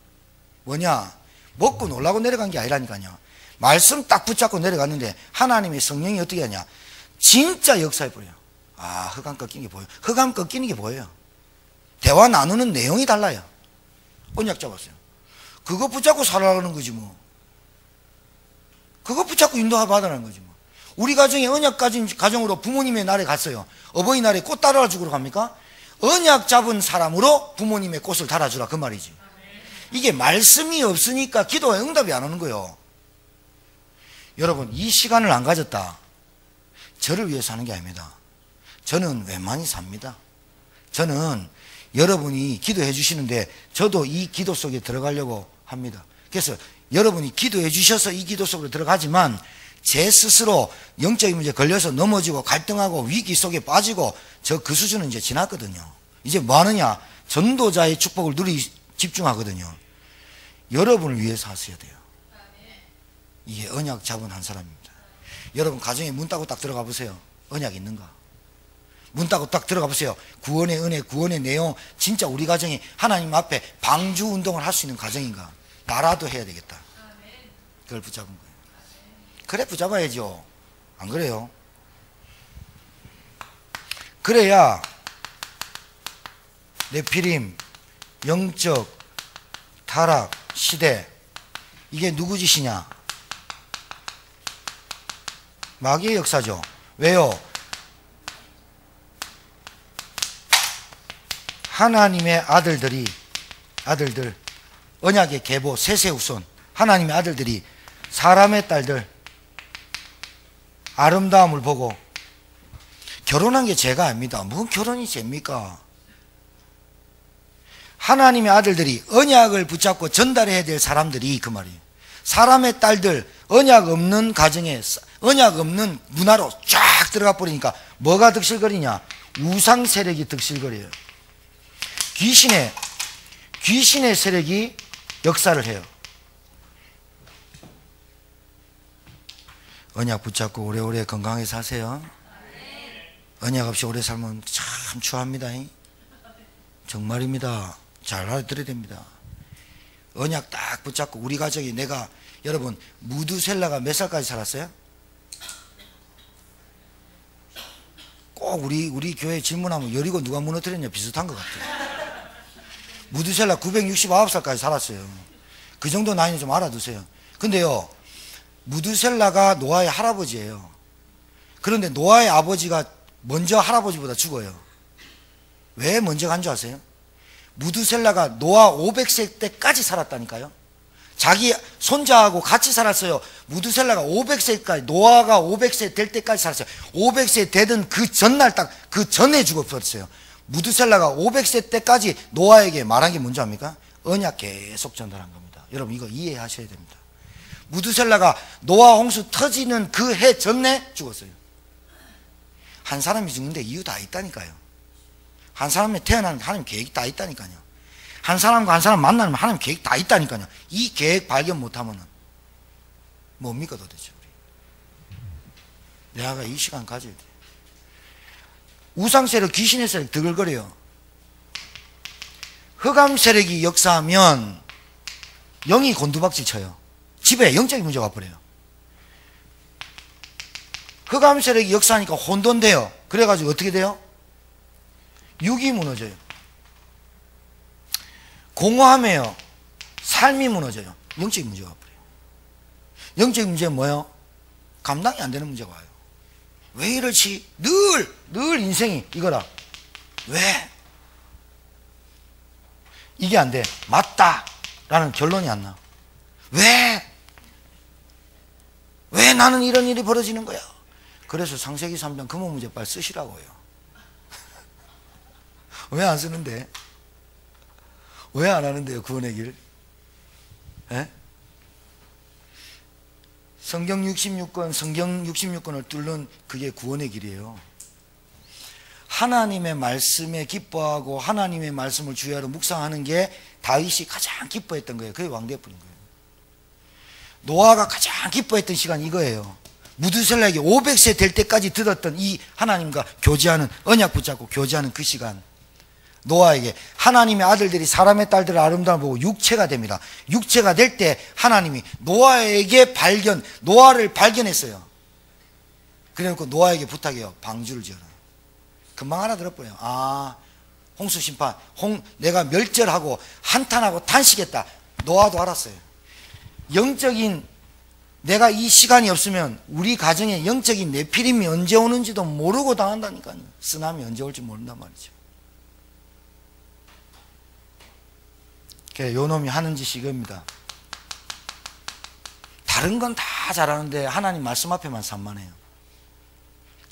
뭐냐? 먹고 놀라고 내려간 게 아니라니까요. 말씀 딱 붙잡고 내려갔는데 하나님의 성령이 어떻게 하냐? 진짜 역사해버려요. 아, 흑암 꺾이는 게 보여요. 흑암 꺾이는 게 보여요. 대화 나누는 내용이 달라요. 언약 잡았어요. 그거 붙잡고 살아가는 거지 뭐. 그거 붙잡고 인도받아라는 거지 뭐. 우리 가정에 언약 가진 가정으로 부모님의 날에 갔어요. 어버이날에 꽃 따라주고 갑니까? 언약 잡은 사람으로 부모님의 꽃을 달아주라 그 말이지. 이게 말씀이 없으니까 기도에 응답이 안 오는 거예요. 여러분 이 시간을 안 가졌다. 저를 위해서 하는 게 아닙니다. 저는 웬만히 삽니다. 저는 여러분이 기도해 주시는데 저도 이 기도 속에 들어가려고 합니다. 그래서 여러분이 기도해 주셔서 이 기도 속으로 들어가지만 제 스스로 영적인 문제에 걸려서 넘어지고 갈등하고 위기 속에 빠지고 저 그 수준은 이제 지났거든요. 이제 뭐 하느냐? 전도자의 축복을 집중하거든요. 여러분을 위해서 하셔야 돼요. 이게 언약 잡은 한 사람입니다. 여러분 가정에 문 따고 딱 들어가 보세요. 언약 있는가? 문 따고 딱 들어가 보세요. 구원의 은혜, 구원의 내용 진짜 우리 가정이 하나님 앞에 방주 운동을 할 수 있는 가정인가? 나라도 해야 되겠다. 그걸 붙잡은 거예요. 그래 붙잡아야죠. 안 그래요? 그래야 네피림, 영적 타락 시대 이게 누구 짓이냐? 마귀의 역사죠. 왜요? 하나님의 아들들 언약의 계보 세세우손 하나님의 아들들이 사람의 딸들 아름다움을 보고 결혼한 게 죄가 아닙니다. 무슨 결혼이 죄입니까? 하나님의 아들들이 언약을 붙잡고 전달해야 될 사람들이 그 말이에요. 사람의 딸들 언약 없는 가정에 언약 없는 문화로 쫙 들어가 버리니까 뭐가 득실거리냐? 우상 세력이 득실거려요. 귀신의 세력이 역사를 해요. 언약 붙잡고 오래오래 건강하게 사세요. 언약 없이 오래 살면 참 추합니다. 정말입니다. 잘 알아들어야 됩니다. 언약 딱 붙잡고 우리 가족이 여러분 무두셀라가 몇 살까지 살았어요? 꼭 우리 교회 질문하면 여리고 누가 무너뜨렸냐 비슷한 것 같아요. 무드셀라 969살까지 살았어요. 그 정도 나이는 좀 알아두세요. 근데요, 무드셀라가 노아의 할아버지예요. 그런데 노아의 아버지가 먼저 할아버지보다 죽어요. 왜 먼저 간 줄 아세요? 무드셀라가 노아 500세 때까지 살았다니까요. 자기 손자하고 같이 살았어요. 무드셀라가 500세까지, 노아가 500세 될 때까지 살았어요. 500세 되던 그 전날 딱 그 전에 죽어버렸어요. 무드셀라가 500세 때까지 노아에게 말한 게 뭔지 압니까? 언약 계속 전달한 겁니다. 여러분 이거 이해하셔야 됩니다. 무드셀라가 노아 홍수 터지는 그 해 전에 죽었어요. 한 사람이 죽는데 이유 다 있다니까요. 한 사람이 태어나는 하나님 계획이 다 있다니까요. 한 사람과 한 사람 만나면 하나님 계획 다 있다니까요. 이 계획 발견 못하면 뭡니까 도대체 우리. 내가 이 시간 가져야 돼. 우상 세력, 귀신의 세력 드글거려요. 흑암 세력이 역사하면 영이 곤두박질 쳐요. 집에 영적인 문제가 와버려요. 흑암 세력이 역사하니까 혼돈돼요. 그래가지고 어떻게 돼요? 육이 무너져요. 공허함에요. 삶이 무너져요. 영적인 문제가 와버려요. 영적인 문제는 뭐예요? 감당이 안 되는 문제가 와요. 왜 이렇지? 늘 인생이 이거라. 왜? 이게 안 돼. 맞다 라는 결론이 안 나. 왜 나는 이런 일이 벌어지는 거야? 그래서 창세기 3장 근본 문제 빨리 쓰시라고요. 왜 안 쓰는데? 왜 안 하는데요, 구원의 길? 에? 성경 66권을 뚫는 그게 구원의 길이에요. 하나님의 말씀에 기뻐하고 하나님의 말씀을 주야로 묵상하는 게 다윗이 가장 기뻐했던 거예요. 그게 왕대뿐인 거예요. 노아가 가장 기뻐했던 시간이 이거예요. 무드셀라에게 500세 될 때까지 들었던 이 하나님과 교제하는, 언약 붙잡고 교제하는 그 시간. 노아에게 하나님의 아들들이 사람의 딸들의 아름다움을 보고 육체가 됩니다. 육체가 될 때 하나님이 노아에게 노아를 발견했어요. 그래놓고 노아에게 부탁해요. 방주를 지어라. 금방 알아들었어요. 아, 홍수 심판, 내가 멸절하고 한탄하고 탄식했다. 노아도 알았어요. 영적인, 내가 이 시간이 없으면 우리 가정에 영적인 네피림이 언제 오는지도 모르고 당한다니까요. 쓰나미 언제 올지 모른단 말이죠. 요 놈이 하는 짓이 이겁니다. 다른 건 다 잘하는데 하나님 말씀 앞에만 산만해요.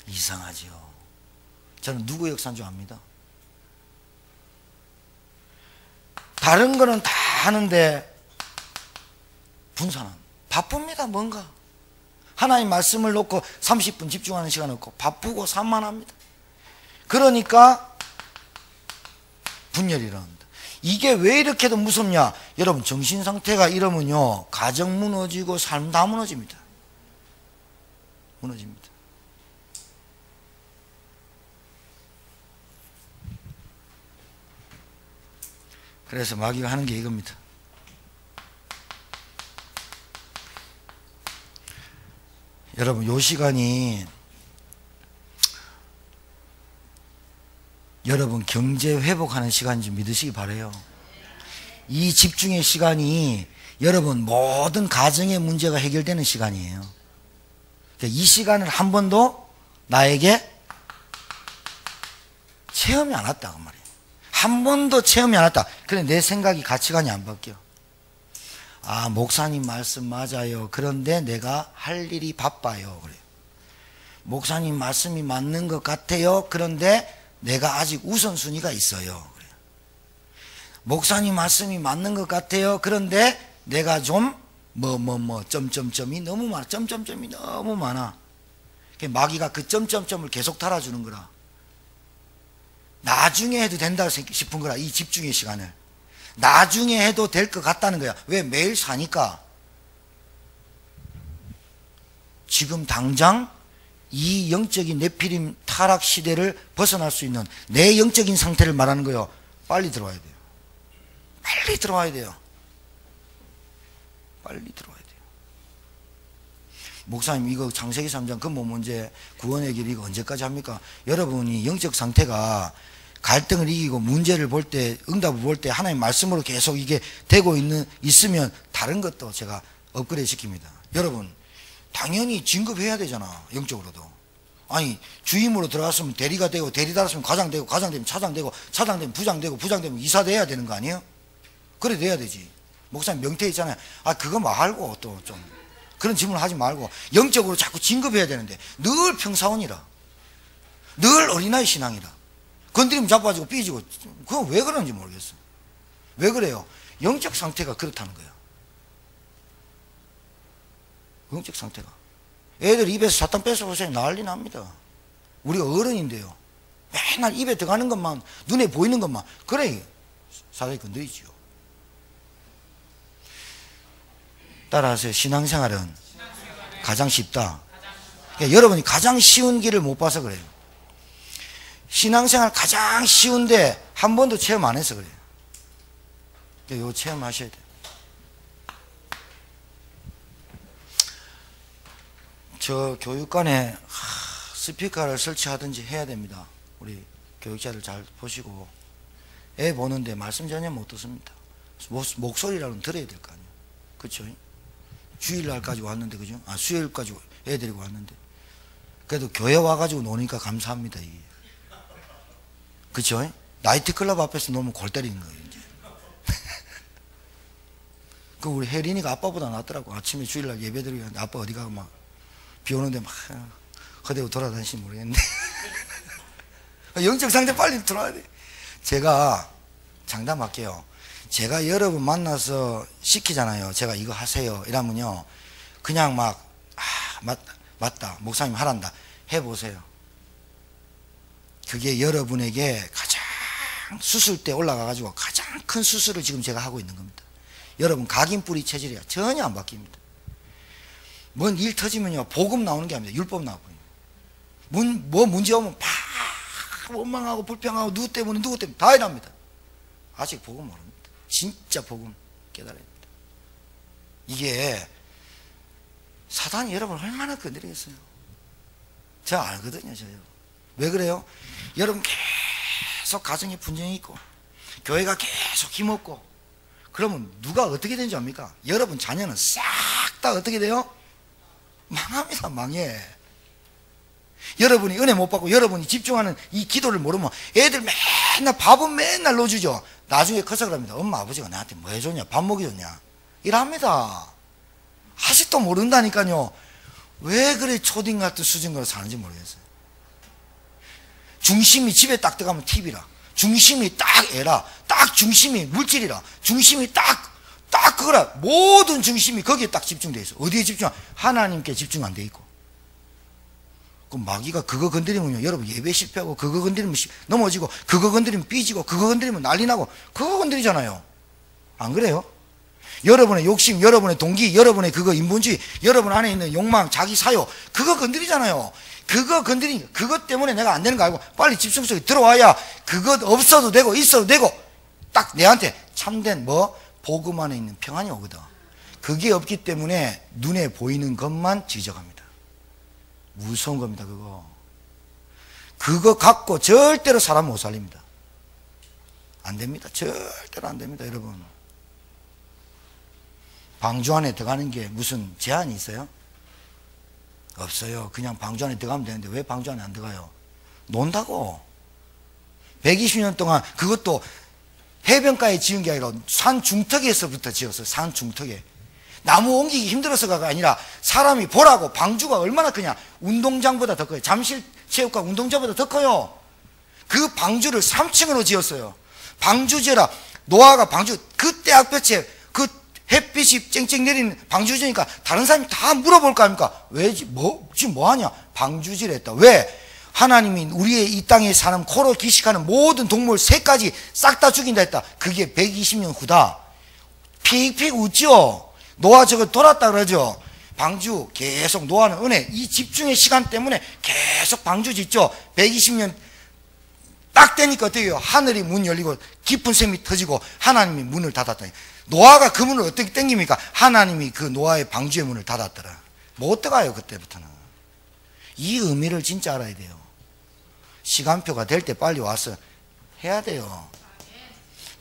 이상하지요. 저는 누구 역사인 줄 압니다. 다른 거는 다 하는데 분산은 바쁩니다. 뭔가 하나님 말씀을 놓고 30분 집중하는 시간 없고 바쁘고 산만합니다. 그러니까 분열이 일어납니다. 이게 왜 이렇게도 무섭냐? 여러분 정신 상태가 이러면요 가정 무너지고 삶 다 무너집니다. 무너집니다. 그래서 마귀가 하는 게 이겁니다. 여러분 요 시간이 여러분 경제 회복하는 시간인지 믿으시기 바라요. 이 집중의 시간이 여러분 모든 가정의 문제가 해결되는 시간이에요. 그러니까 이 시간을 한 번도 나에게 체험이 안 왔다 그 말이에요. 한 번도 체험이 안 왔다. 그래 내 생각이 가치관이 안 바뀌어. 아 목사님 말씀 맞아요. 그런데 내가 할 일이 바빠요. 그래요. 목사님 말씀이 맞는 것 같아요. 그런데 내가 아직 우선순위가 있어요. 그래요. 목사님 말씀이 맞는 것 같아요. 그런데 내가 좀 점점점이 너무 많아. 점점점이 너무 많아. 마귀가 그 점점점을 계속 달아주는 거라. 나중에 해도 된다 싶은 거라. 이 집중의 시간을 나중에 해도 될 것 같다는 거야. 왜? 매일 사니까. 지금 당장 이 영적인 네피림 타락 시대를 벗어날 수 있는 내 영적인 상태를 말하는 거예요. 빨리 들어와야 돼요. 빨리 들어와야 돼요. 빨리 들어와야 돼요. 목사님 이거 창세기 3장 근본 문제 구원의 길 이거 언제까지 합니까? 여러분이 영적 상태가 갈등을 이기고 문제를 볼 때, 응답을 볼 때 하나님 말씀으로 계속 이게 되고 있으면 다른 것도 제가 업그레이드 시킵니다. 여러분, 당연히 진급해야 되잖아, 영적으로도. 아니, 주임으로 들어갔으면 대리가 되고, 대리 달았으면 과장 되고, 과장 되면 차장 되고, 차장 되면 부장 되고, 부장 되면 이사 돼야 되는 거 아니에요? 그래 돼야 되지. 목사님 명태 있잖아요. 아, 그거 말고 또 좀 그런 질문 하지 말고 영적으로 자꾸 진급해야 되는데 늘 평사원이라, 늘 어린아이 신앙이라, 건드리면 자빠지고 삐지고. 그건 왜 그런지 모르겠어. 왜 그래요? 영적 상태가 그렇다는 거야. 영적 상태가. 애들 입에서 사탕 뺏어보세요. 난리 납니다. 우리가 어른인데요, 맨날 입에 들어가는 것만, 눈에 보이는 것만, 그래 사람이 건드리지요. 따라하세요. 신앙생활은 가장 쉽다. 그러니까 여러분이 가장 쉬운 길을 못 봐서 그래요. 신앙생활 가장 쉬운데 한 번도 체험 안 해서 그래요. 이거 체험하셔야 돼요. 저 교육관에 스피커를 설치하든지 해야 됩니다. 우리 교육자들 잘 보시고. 애 보는데 말씀 전혀 못 듣습니다. 목소리라도 들어야 될 거 아니에요. 그렇죠? 주일날까지 왔는데, 그죠? 아, 수요일까지 애 데리고 왔는데. 그래도 교회 와가지고 노니까 감사합니다, 이게. 그쵸? 나이트클럽 앞에서 놀면 골 때리는 거예요, 이제. 그 우리 혜린이가 아빠보다 낫더라고. 아침에 주일날 예배 드리고 갔는데 아빠 어디 가고 막 비 오는데 막 허대고 돌아다니시지 모르겠는데. 영적 상태 빨리 들어와야 돼. 제가 장담할게요. 제가 여러분 만나서 시키잖아요. 제가 이거 하세요 이러면요, 그냥 막 맞다 목사님 하란다 해보세요. 그게 여러분에게 가장 수술대 올라가 가지고 가장 큰 수술을 지금 제가 하고 있는 겁니다. 여러분 각인뿌리 체질이야. 전혀 안 바뀝니다. 뭔 일 터지면요, 복음 나오는 게 아닙니다. 율법 나와버려요. 뭐 문제 오면 막 원망하고 불평하고 누구 때문에 다 이랍니다. 아직 복음 모릅니다. 진짜 복음 깨달아야 됩니다. 이게 사단이 여러분을 얼마나 건드리겠어요. 저 알거든요. 저요. 왜 그래요? 여러분 계속 가정에 분쟁이 있고 교회가 계속 힘없고 그러면 누가 어떻게 되는지 압니까? 여러분 자녀는 싹 다 어떻게 돼요? 망합니다. 망해. 여러분이 은혜 못 받고 여러분이 집중하는 이 기도를 모르면 애들 맨날 밥은 맨날 넣어주죠. 나중에 커서 그럽니다. 엄마 아버지가 나한테 뭐 해줬냐, 밥 먹여줬냐 이랍니다. 아직도 모른다니까요. 왜 그래 초딩 같은 수준으로 사는지 모르겠어요. 중심이 집에 딱 들어가면 TV라, 중심이 딱 애라, 딱 중심이 물질이라, 중심이 딱 그거라. 모든 중심이 거기에 딱 집중되어 있어. 어디에 집중? 하나님께 집중 안 돼 있고. 그럼 마귀가 그거 건드리면요, 여러분 예배 실패하고, 그거 건드리면 넘어지고, 그거 건드리면 삐지고, 그거 건드리면 난리 나고, 그거 건드리잖아요. 안 그래요? 여러분의 욕심, 여러분의 동기, 여러분의 그거 인본주의, 여러분 안에 있는 욕망, 자기 사요, 그거 건드리잖아요. 그거 건드리니까 그것 때문에 내가 안 되는 거 알고 빨리 집중 속에 들어와야 그것 없어도 되고 있어도 되고 딱 내한테 참된 복음 안에 있는 평안이 오거든. 그게 없기 때문에 눈에 보이는 것만 지적합니다. 무서운 겁니다. 그거 갖고 절대로 사람 못 살립니다. 안 됩니다. 절대로 안 됩니다. 여러분, 방주 안에 들어가는 게 무슨 제한이 있어요? 없어요. 그냥 방주 안에 들어가면 되는데 왜 방주 안에 안 들어가요? 논다고. 120년 동안 그것도 해변가에 지은 게 아니라 산 중턱에서부터 지었어요. 산 중턱에. 나무 옮기기 힘들어서가 아니라 사람이 보라고. 방주가 얼마나 크냐. 운동장보다 더 커요. 잠실체육관 운동장보다 더 커요. 그 방주를 3층으로 지었어요. 방주 지어라. 노아가 방주, 그때 악볕에 그 햇빛이 쨍쨍 내리는 방주지니까 다른 사람이 다 물어볼 거 아닙니까? 왜, 지금 뭐 하냐? 방주지를 했다. 왜? 하나님이 우리의 이 땅에 사는 코로 기식하는 모든 동물 새까지 싹 다 죽인다 했다. 그게 120년 후다. 픽픽 웃죠? 노아 저거 돌았다 그러죠? 방주 계속 노아는 은혜, 이 집중의 시간 때문에 계속 방주 짓죠? 120년 딱 되니까 어떻게 해요? 하늘이 문 열리고 깊은 샘이 터지고 하나님이 문을 닫았다. 노아가 그 문을 어떻게 땡깁니까? 하나님이 그 노아의 방주의 문을 닫았더라. 못 들어가요. 그때부터는. 이 의미를 진짜 알아야 돼요. 시간표가 될 때 빨리 와서 해야 돼요.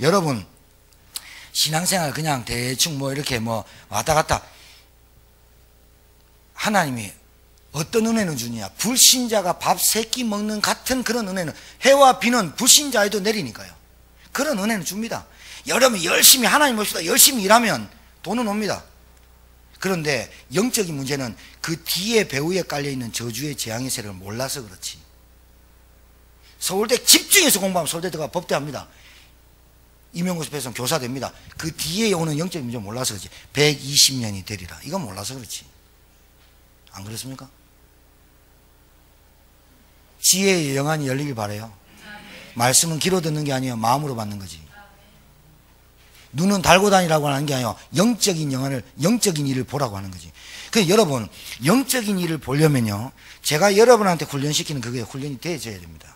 여러분 신앙생활 그냥 대충 뭐 이렇게 뭐 왔다 갔다, 하나님이 어떤 은혜는 주냐? 불신자가 밥 3끼 먹는 같은 그런 은혜는, 해와 비는 불신자에도 내리니까요. 그런 은혜는 줍니다. 여러분 열심히 하나님 봅시다. 열심히 일하면 돈은 옵니다. 그런데 영적인 문제는 그 뒤에 배후에 깔려있는 저주의 재앙의 세력을 몰라서 그렇지. 서울대 집중해서 공부하면 서울대 들어가 법대합니다. 임용고시 배송 교사 됩니다. 그 뒤에 오는 영적인 문제 몰라서 그렇지. 120년이 되리라. 이건 몰라서 그렇지. 안 그렇습니까? 지혜의 영안이 열리길 바라요. 말씀은 귀로 듣는 게 아니에요. 마음으로 받는 거지. 눈은 달고 다니라고 하는 게 아니에요. 영적인 영안을, 영적인 일을 보라고 하는 거지. 그래서 여러분 영적인 일을 보려면요, 제가 여러분한테 훈련시키는 그게 훈련이 되어져야 됩니다.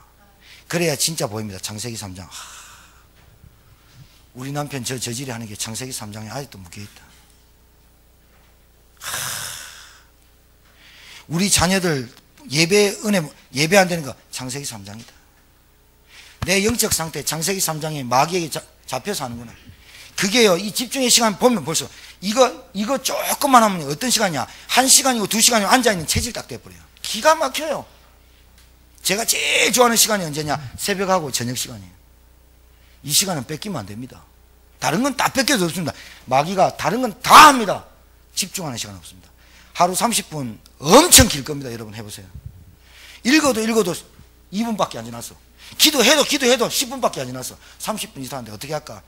그래야 진짜 보입니다. 창세기 3장. 우리 남편 저질이 하는 게 창세기 3장에 아직도 묶여있다. 우리 자녀들 예배 은혜 예배 안 되는 거 창세기 3장이다. 내 영적 상태 창세기 3장에 마귀에게 잡혀서 하는구나. 그게요, 이 집중의 시간 보면 벌써 이거 조금만 하면 어떤 시간이야? 1시간이고 2시간이고 앉아있는 체질 딱 돼버려요. 기가 막혀요. 제가 제일 좋아하는 시간이 언제냐? 새벽하고 저녁 시간이에요. 이 시간은 뺏기면 안 됩니다. 다른 건 다 뺏겨도 없습니다. 마귀가 다른 건 다 합니다. 집중하는 시간 없습니다. 하루 30분 엄청 길 겁니다. 여러분 해보세요. 읽어도 2분밖에 안 지났어. 기도해도 10분밖에 안 지났어. 30분 이상인데 어떻게 할까?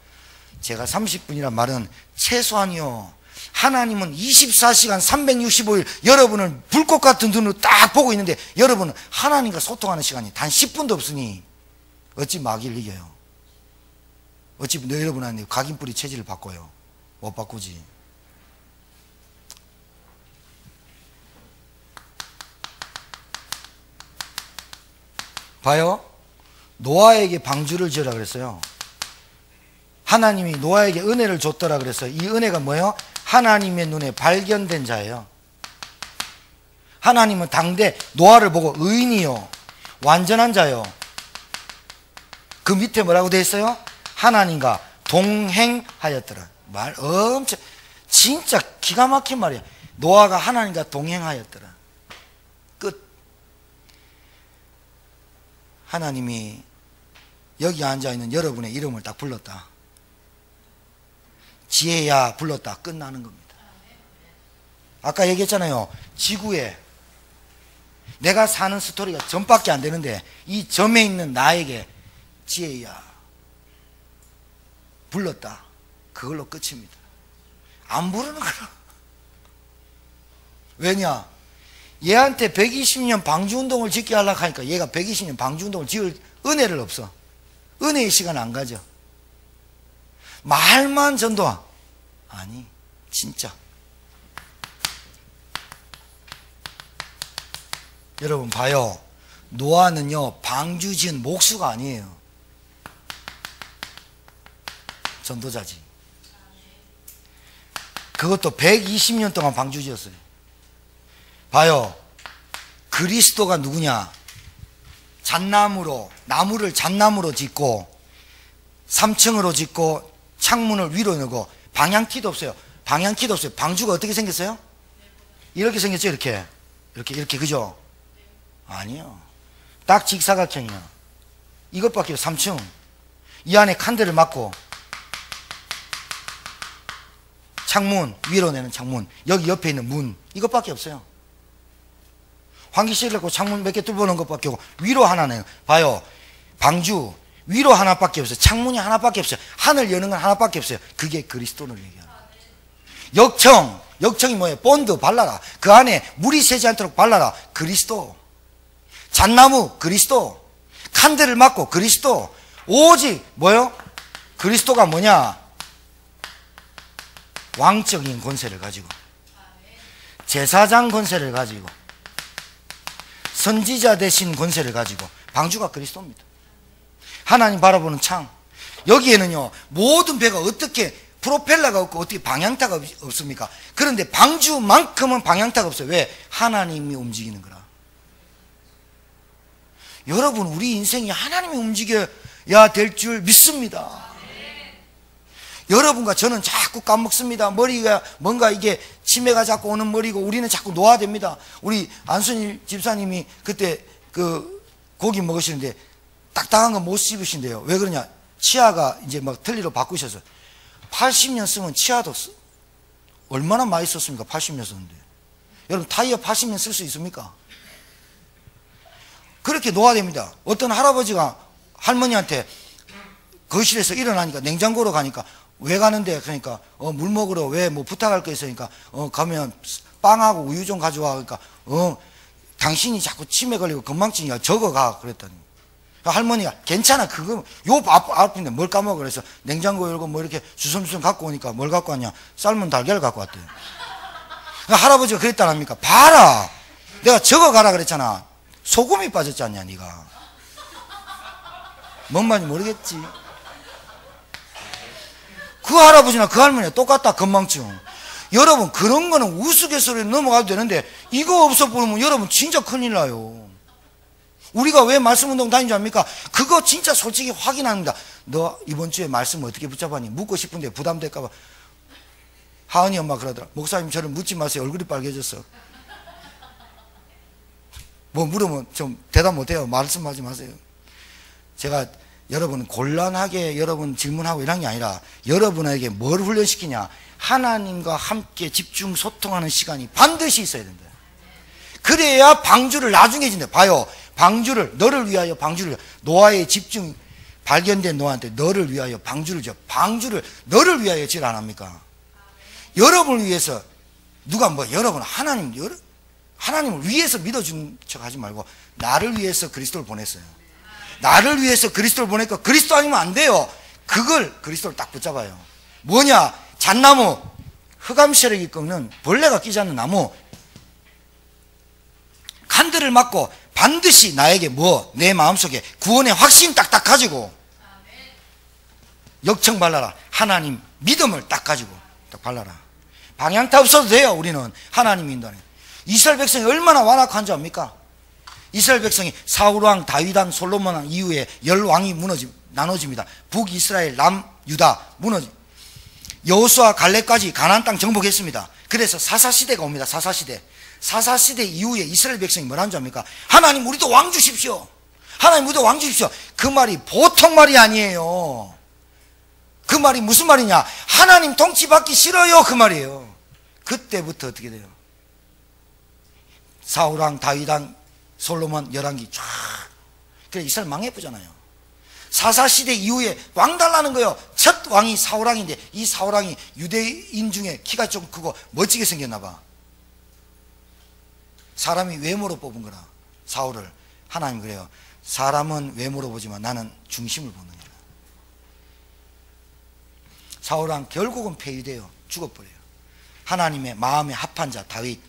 제가 30분이란 말은 최소한이요, 하나님은 24시간 365일 여러분을 불꽃 같은 눈으로 딱 보고 있는데 여러분은 하나님과 소통하는 시간이 단 10분도 없으니 어찌 마귀를 이겨요? 어찌 여러분한테 각인뿌리 체질을 바꿔요? 못 바꾸지. 봐요. 노아에게 방주를 지으라 그랬어요. 하나님이 노아에게 은혜를 줬더라 그랬어요. 이 은혜가 뭐예요? 하나님의 눈에 발견된 자예요. 하나님은 당대 노아를 보고 의인이요, 완전한 자요. 그 밑에 뭐라고 되어 있어요? 하나님과 동행하였더라. 말 엄청 진짜 기가 막힌 말이야. 노아가 하나님과 동행하였더라. 끝. 하나님이 여기 앉아있는 여러분의 이름을 딱 불렀다. 지혜야 불렀다. 끝나는 겁니다. 아까 얘기했잖아요. 지구에 내가 사는 스토리가 점밖에 안 되는데 이 점에 있는 나에게 지혜야 불렀다. 그걸로 끝입니다. 안 부르는 거라. 왜냐? 얘한테 120년 방주운동을 짓게 하려고 하니까 얘가 120년 방주운동을 지을 은혜를 없어. 은혜의 시간 안 가져. 말만 전도하. 아니 진짜 여러분 봐요. 노아는요 방주 지은 목수가 아니에요. 전도자지. 그것도 120년 동안 방주 지었어요. 봐요. 그리스도가 누구냐? 잣나무로, 나무를 잣나무로 짓고 3층으로 짓고 창문을 위로 넣고 방향키도 없어요. 방향키도 없어요. 방주가 어떻게 생겼어요? 이렇게 생겼죠. 이렇게 그죠? 아니요. 딱 직사각형이야. 이것밖에 없어요. 3층. 이 안에 칸들을 막고 창문, 위로 내는 창문, 여기 옆에 있는 문, 이것밖에 없어요. 환기실을 갖고 창문 몇 개 뚫어놓은 것밖에 없고 위로 하나 내요. 봐요. 방주 위로 하나밖에 없어요. 창문이 하나밖에 없어요. 하늘 여는 건 하나밖에 없어요. 그게 그리스도를 얘기하는 거예요. 역청이 뭐예요? 본드 발라라. 그 안에 물이 새지 않도록 발라라. 그리스도. 잣나무 그리스도. 칸들을 막고 그리스도. 오직 뭐예요? 그리스도가 뭐냐? 왕적인 권세를 가지고, 제사장 권세를 가지고, 선지자 대신 권세를 가지고, 방주가 그리스도입니다. 하나님 바라보는 창. 여기에는요 모든 배가 어떻게 프로펠러가 없고 어떻게 방향타가 없습니까? 그런데 방주만큼은 방향타가 없어요. 왜? 하나님이 움직이는 거라. 여러분, 우리 인생이 하나님이 움직여야 될 줄 믿습니다. 여러분과 저는 자꾸 까먹습니다. 머리가 뭔가 이게 치매가 자꾸 오는 머리고 우리는 자꾸 노화됩니다. 우리 안순일 집사님이 그때 그 고기 먹으시는데 딱딱한 거 못 씹으신대요. 왜 그러냐? 치아가 이제 막 틀니로 바꾸셔서 80년 쓰면 치아도 얼마나 많이 썼습니까? 80년 썼는데. 여러분, 타이어 80년 쓸 수 있습니까? 그렇게 노화됩니다. 어떤 할아버지가 할머니한테 거실에서 일어나니까 냉장고로 가니까 왜 가는데? 그러니까 물 먹으러 왜 뭐 부탁할 거 있으니까 가면 빵하고 우유 좀 가져와. 그러니까 당신이 자꾸 치매 걸리고 건망증이야. 저거 가. 그랬더니 할머니가 괜찮아. 그거 요 앞인데 뭘 까먹어. 그래서 냉장고 열고 뭐 이렇게 주섬주섬 갖고 오니까 뭘 갖고 왔냐? 삶은 달걀을 갖고 왔대요. 그러니까 할아버지가 그랬단 합니까? 봐라. 내가 저거 가라 그랬잖아. 소금이 빠졌지 않냐 네가. 뭔 말인지 모르겠지. 그 할아버지나 그 할머니가 똑같다. 건망증. 여러분, 그런 거는 우스갯소리로 넘어가도 되는데 이거 없어 보면 여러분 진짜 큰일 나요. 우리가 왜 말씀운동 다닌 줄 압니까? 그거 진짜 솔직히 확인합니다. 너 이번 주에 말씀 어떻게 붙잡았니? 묻고 싶은데 부담될까봐. 하은이 엄마 그러더라. 목사님 저를 묻지 마세요. 얼굴이 빨개졌어. 뭐 물으면 좀 대답 못해요. 말씀하지 마세요. 제가 여러분 곤란하게 여러분 질문하고 이런 게 아니라 여러분에게 뭘 훈련시키냐? 하나님과 함께 집중 소통하는 시간이 반드시 있어야 된다. 그래야 방주를 나중에 진다. 봐요. 방주를 너를 위하여 방주를 노아의 집중 발견된 노아한테 너를 위하여 방주를 줘. 방주를 너를 위하여 질 안 합니까? 여러분을 위해서 누가 뭐 여러분 하나님을 위해서 믿어준 척 하지 말고 나를 위해서 그리스도를 보냈어요. 나를 위해서 그리스도를 보냈고 그리스도 아니면 안 돼요. 그걸 그리스도를 딱 붙잡아요. 뭐냐? 잣나무 흑암세력이 꺾는 벌레가 끼지 않는 나무 칸들을 맞고 반드시 나에게 내 마음속에 구원의 확신 딱딱 가지고 역청 발라라. 하나님 믿음을 딱 가지고 딱 발라라. 방향타 없어도 돼요. 우리는 하나님이 인도하는. 이스라엘 백성이 얼마나 완악한 줄 압니까? 이스라엘 백성이 사울왕, 다윗왕, 솔로몬왕 이후에 10왕이 나눠집니다. 북이스라엘, 남유다 무너집. 여호수아 갈렙까지 가나안 땅 정복했습니다. 그래서 사사시대가 옵니다. 사사시대. 사사시대 이후에 이스라엘 백성이 뭐라는 줄 압니까? 하나님 우리도 왕 주십시오. 하나님 우리도 왕 주십시오. 그 말이 보통 말이 아니에요. 그 말이 무슨 말이냐? 하나님 통치받기 싫어요. 그 말이에요. 그때부터 어떻게 돼요? 사울왕, 다윗왕, 솔로몬, 열왕기 쫙. 그래 이스라엘 망해보잖아요. 사사시대 이후에 왕 달라는 거예요. 첫 왕이 사울왕인데 이 사울왕이 유대인 중에 키가 좀 크고 멋지게 생겼나 봐. 사람이 외모로 뽑은 거라. 사울을. 하나님 그래요. 사람은 외모로 보지만 나는 중심을 보는 거야. 사울왕 결국은 폐위돼요. 죽어버려요. 하나님의 마음에 합한 자 다윗.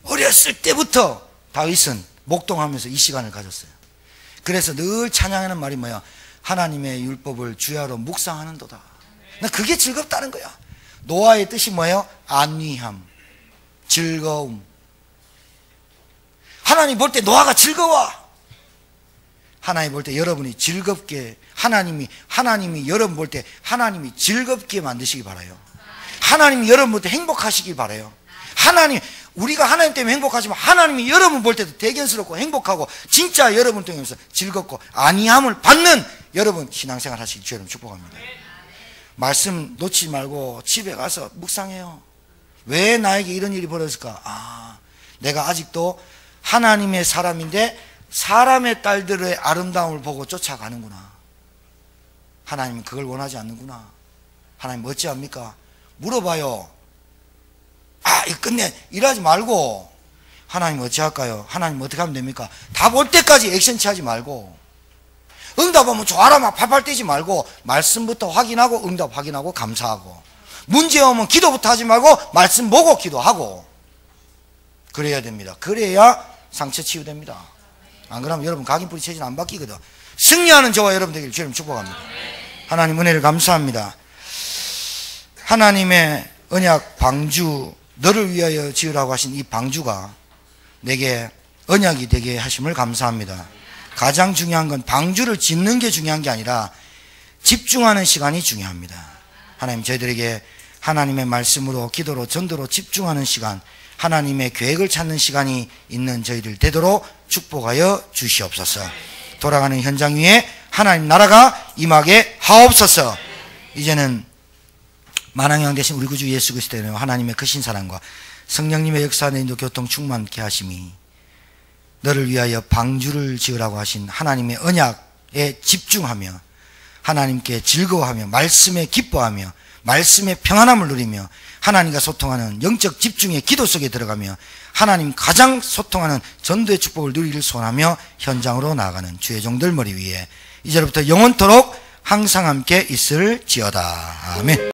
어렸을 때부터 다윗은 목동하면서 이 시간을 가졌어요. 그래서 늘 찬양하는 말이 뭐야? 하나님의 율법을 주야로 묵상하는도다. 나 그게 즐겁다는 거야. 노아의 뜻이 뭐예요? 안위함, 즐거움. 하나님 볼 때 노아가 즐거워. 하나님 볼 때 여러분이 즐겁게 하나님이 여러분 볼 때 하나님이 즐겁게 만드시기 바라요. 하나님이 여러분 볼 때 행복하시길 바라요. 우리가 하나님 때문에 행복하지만 하나님이 여러분 볼 때도 대견스럽고 행복하고 진짜 여러분 통해서 즐겁고 안위함을 받는 여러분 신앙생활 하시기 주님 축복합니다. 말씀 놓치지 말고 집에 가서 묵상해요. 왜 나에게 이런 일이 벌어졌을까? 내가 아직도 하나님의 사람인데 사람의 딸들의 아름다움을 보고 쫓아가는구나. 하나님은 그걸 원하지 않는구나. 하나님 어찌합니까? 물어봐요. 이거 끝내. 이러지 말고 하나님 어찌할까요? 하나님 어떻게 하면 됩니까? 답 올 때까지 액션 취하지 말고 응답하면 좋아라 막 팔팔 뛰지 말고 말씀부터 확인하고 응답 확인하고 감사하고 문제 오면 기도부터 하지 말고 말씀 보고 기도하고 그래야 됩니다. 그래야 상처 치유됩니다. 안 그러면 여러분 각인뿌리 체질 안 바뀌거든. 승리하는 저와 여러분 되기를 주님 축복합니다. 하나님 은혜를 감사합니다. 하나님의 언약 방주, 너를 위하여 지으라고 하신 이 방주가 내게 언약이 되게 하심을 감사합니다. 가장 중요한 건 방주를 짓는 게 중요한 게 아니라 집중하는 시간이 중요합니다. 하나님, 저희들에게 하나님의 말씀으로, 기도로, 전도로 집중하는 시간, 하나님의 계획을 찾는 시간이 있는 저희들 되도록 축복하여 주시옵소서. 돌아가는 현장 위에 하나님 나라가 임하게 하옵소서. 이제는 만왕의 되신 우리 구주 예수 그리스도의 하나님의 크신 사랑과 성령님의 역사 내인도 교통 충만케 하심이 너를 위하여 방주를 지으라고 하신 하나님의 언약에 집중하며 하나님께 즐거워하며 말씀에 기뻐하며 말씀의 평안함을 누리며 하나님과 소통하는 영적 집중의 기도 속에 들어가며 하나님 가장 소통하는 전도의 축복을 누리기를 소원하며 현장으로 나아가는 주의 종들 머리 위에 이제부터 영원토록 항상 함께 있을지어다. 아멘.